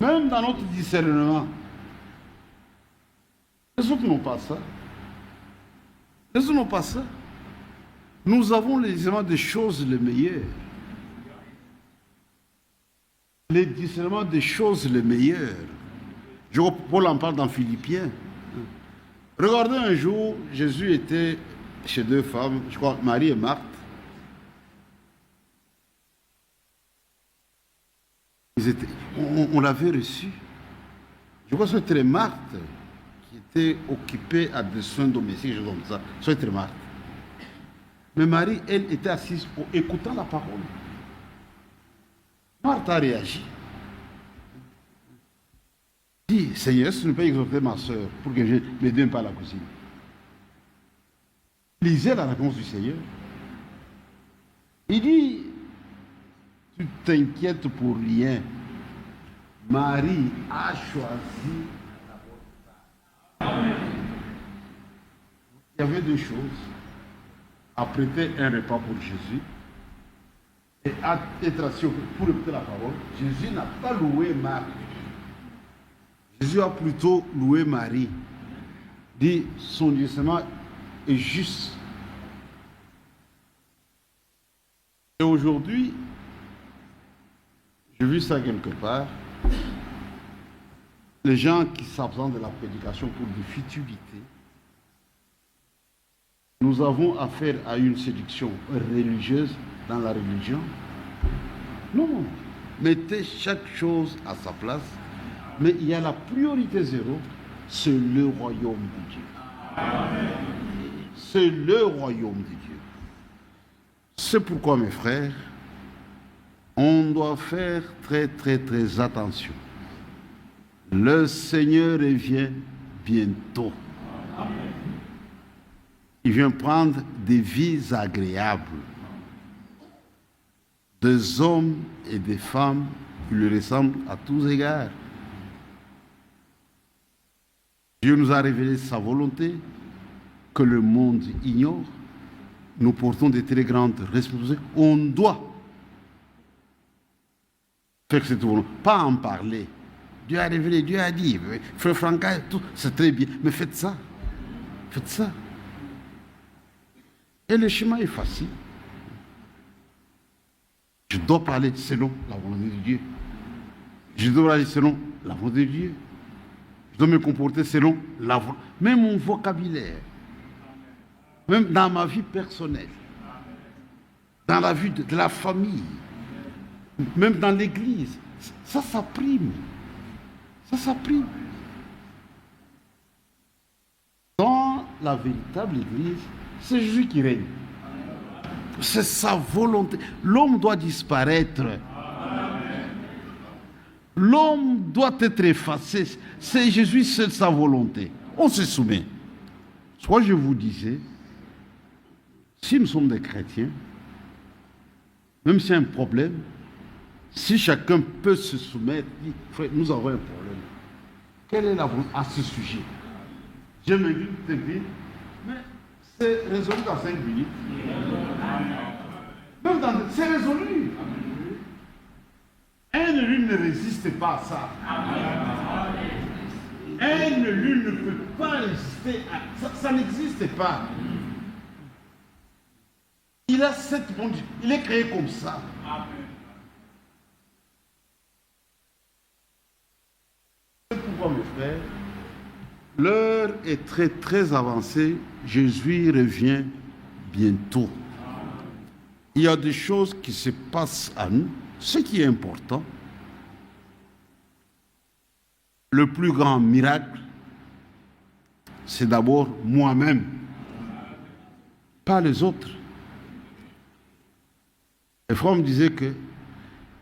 Même dans notre discernement, les autres n'ont pas ça. Les autres n'ont pas ça. Nous avons les discernements des choses les meilleures. Les discernements des choses les meilleures. Je vois Paul en parle dans Philippiens. Regardez un jour, Jésus était chez 2 femmes, je crois Marie et Marthe. On l'avait reçu. Je crois que c'était Marthe qui était occupée à des soins domestiques, comme ça. C'était Marthe. Mais Marie, elle, était assise écoutant la parole. Marthe a réagi. Il dit, Seigneur, si tu ne peux pas exhorter ma soeur pour que je ne donne pas à la cuisine. Lisez la réponse du Seigneur. Il dit, tu t'inquiètes pour rien. Marie a choisi la bonne part. Il y avait 2 choses. Apprêter un repas pour Jésus et être assis pour écouter la parole. Jésus n'a pas loué Marthe. Jésus a plutôt loué Marie. Dit, son discernement est juste. Et aujourd'hui, j'ai vu ça quelque part, les gens qui s'absentent de la prédication pour des futilités, nous avons affaire à une séduction religieuse dans la religion. Non, mettez chaque chose à sa place, mais il y a la priorité 0, c'est le royaume de Dieu. Amen. C'est le royaume de Dieu. C'est pourquoi, mes frères, on doit faire très, très, très attention. Le Seigneur revient bientôt. Amen. Il vient prendre des vies agréables. Des hommes et des femmes qui lui ressemblent à tous égards. Dieu nous a révélé sa volonté que le monde ignore. Nous portons des très grandes responsabilités. On doit faire cette volonté, pas en parler. Dieu a révélé, Dieu a dit, frère Franca, tout, c'est très bien, mais faites ça. Faites ça. Et le chemin est facile. Je dois parler selon la volonté de Dieu. Je dois parler selon la volonté de Dieu. Je dois me comporter selon la volonté. Même mon vocabulaire, même dans ma vie personnelle, dans la vie de la famille, même dans l'église, ça s'apprime. Ça s'apprime. Dans la véritable église, c'est Jésus qui règne. C'est sa volonté. L'homme doit disparaître. L'homme doit être effacé. C'est Jésus, c'est sa volonté. On se soumet. Soit je vous disais, si nous sommes des chrétiens, même s'il y a un problème, si chacun peut se soumettre, dit, frère, nous avons un problème. Quelle est la volonté à ce sujet? Je m'invite, mais c'est résolu dans 5 minutes. Même c'est résolu. Un de l'une ne résiste pas à ça. Un de l'une ne peut pas résister à ça. Ça n'existe pas. Il a cette bonté. Il est créé comme ça. C'est pourquoi, mes frères, l'heure est très très avancée. Jésus revient bientôt. Il y a des choses qui se passent à nous. Ce qui est important, le plus grand miracle, c'est d'abord moi-même, pas les autres. Et Fromm disait que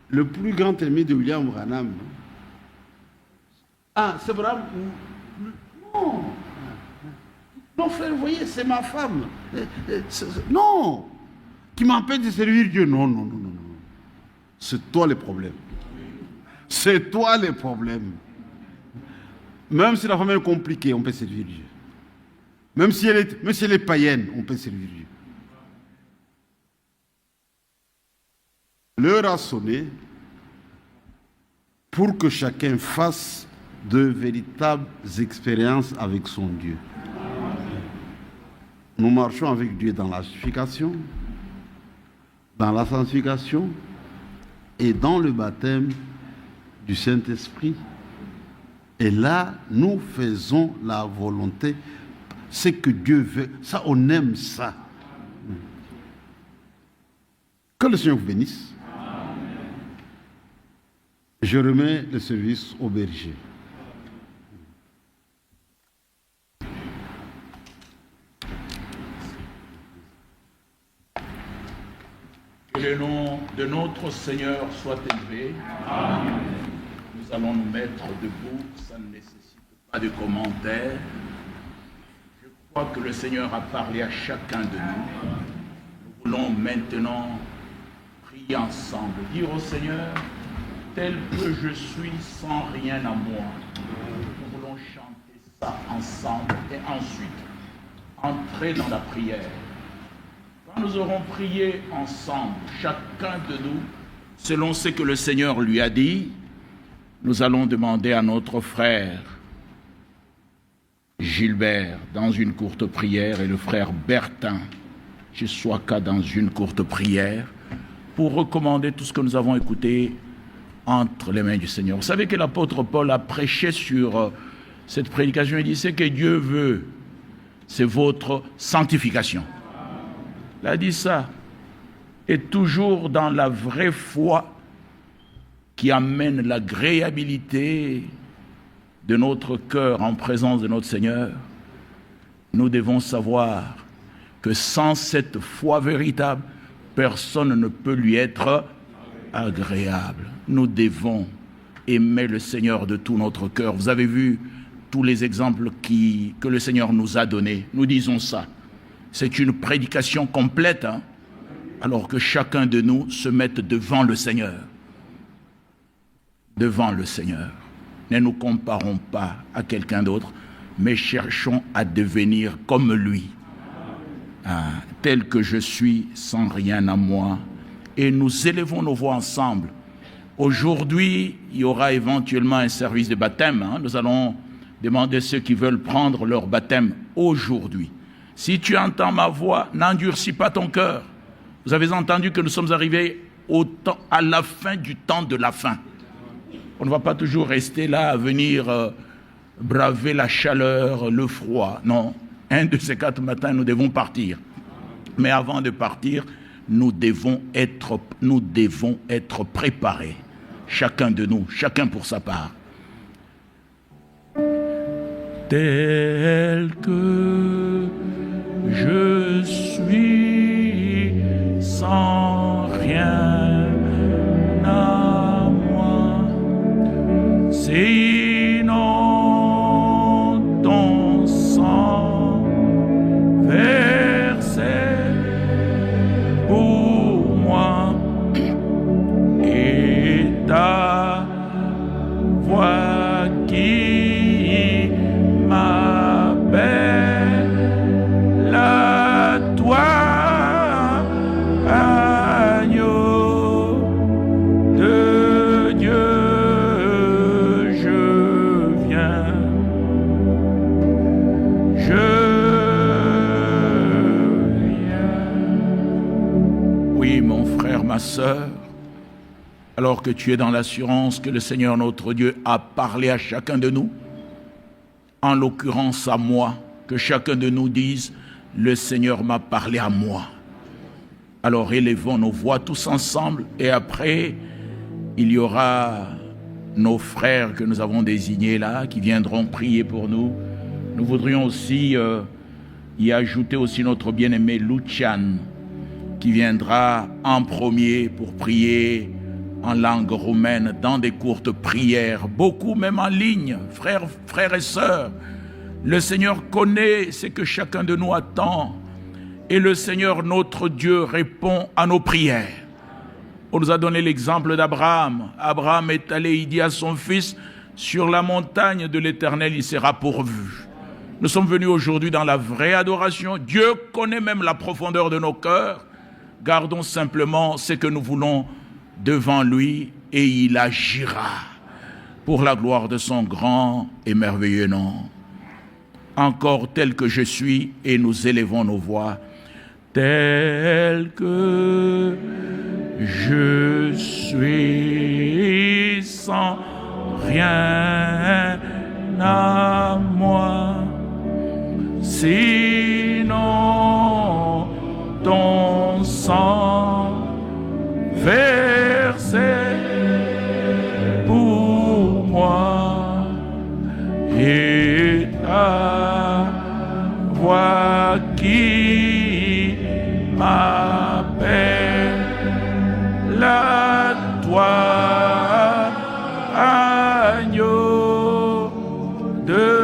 le plus grand ennemi de William Branham, c'est Branham ou... Non. Non, frère, vous voyez, c'est ma femme. Non. Qui m'empêche de servir Dieu. Non, non, non, non. C'est toi le problème. C'est toi le problème. Même si la femme est compliquée, on peut servir Dieu. Même si elle est païenne, on peut servir Dieu. L'heure a sonné pour que chacun fasse de véritables expériences avec son Dieu. Nous marchons avec Dieu dans la justification, dans la sanctification et dans le baptême du Saint-Esprit. Et là, nous faisons la volonté, ce que Dieu veut. Ça, on aime ça. Que le Seigneur vous bénisse. Je remets le service au berger. Que le nom de notre Seigneur soit élevé. Amen. Nous allons nous mettre debout, ça ne nécessite pas de commentaires. Je crois que le Seigneur a parlé à chacun de nous. Nous voulons maintenant prier ensemble, dire au Seigneur, tel que je suis sans rien à moi. Nous voulons chanter ça ensemble et ensuite entrer dans la prière. Quand nous aurons prié ensemble, chacun de nous, selon ce que le Seigneur lui a dit, nous allons demander à notre frère Gilbert dans une courte prière et le frère Bertin Chiswaka dans une courte prière pour recommander tout ce que nous avons écouté entre les mains du Seigneur. Vous savez que l'apôtre Paul a prêché sur cette prédication. Il dit, ce que Dieu veut, c'est votre sanctification. Il a dit ça. Et toujours dans la vraie foi qui amène l'agréabilité de notre cœur en présence de notre Seigneur, nous devons savoir que sans cette foi véritable, personne ne peut lui être agréable. Nous devons aimer le Seigneur de tout notre cœur. Vous avez vu tous les exemples que le Seigneur nous a donnés. Nous disons ça. C'est une prédication complète, hein? Alors que chacun de nous se mette devant le Seigneur. Devant le Seigneur. Ne nous comparons pas à quelqu'un d'autre, mais cherchons à devenir comme lui. Tel que je suis, sans rien à moi. Et nous élevons nos voix ensemble. Aujourd'hui, il y aura éventuellement un service de baptême. Hein? Nous allons demander à ceux qui veulent prendre leur baptême aujourd'hui. Si tu entends ma voix, n'endurcis pas ton cœur. Vous avez entendu que nous sommes arrivés à la fin du temps de la fin. On ne va pas toujours rester là à venir braver la chaleur, le froid. Non, un de ces 4 matins, nous devons partir. Mais avant de partir, nous devons être préparés. Chacun de nous, chacun pour sa part. Tel que je suis, sans rien à moi, sinon ton sang versé pour moi et ta voix qui m'appelle à toi, agneau de Dieu, je viens, Oui, mon frère, ma sœur, alors que tu es dans l'assurance que le Seigneur notre Dieu a parlé à chacun de nous, en l'occurrence à moi, que chacun de nous dise, le Seigneur m'a parlé à moi. Alors élevons nos voix tous ensemble et après, il y aura nos frères que nous avons désignés là, qui viendront prier pour nous. Nous voudrions aussi y ajouter aussi notre bien-aimé Lucian, qui viendra en premier pour prier en langue roumaine, dans des courtes prières, beaucoup même en ligne, frères et sœurs. Le Seigneur connaît ce que chacun de nous attend et le Seigneur notre Dieu répond à nos prières. On nous a donné l'exemple d'Abraham. Abraham est allé, il dit à son fils, sur la montagne de l'Éternel, il sera pourvu. Nous sommes venus aujourd'hui dans la vraie adoration. Dieu connaît même la profondeur de nos cœurs. Gardons simplement ce que nous voulons devant lui et il agira pour la gloire de son grand et merveilleux nom. Encore tel que je suis, et nous élevons nos voix, tel que je suis, sans rien à moi, sinon ton sang versé pour moi et ta voix qui m'appelle à toi, agneau de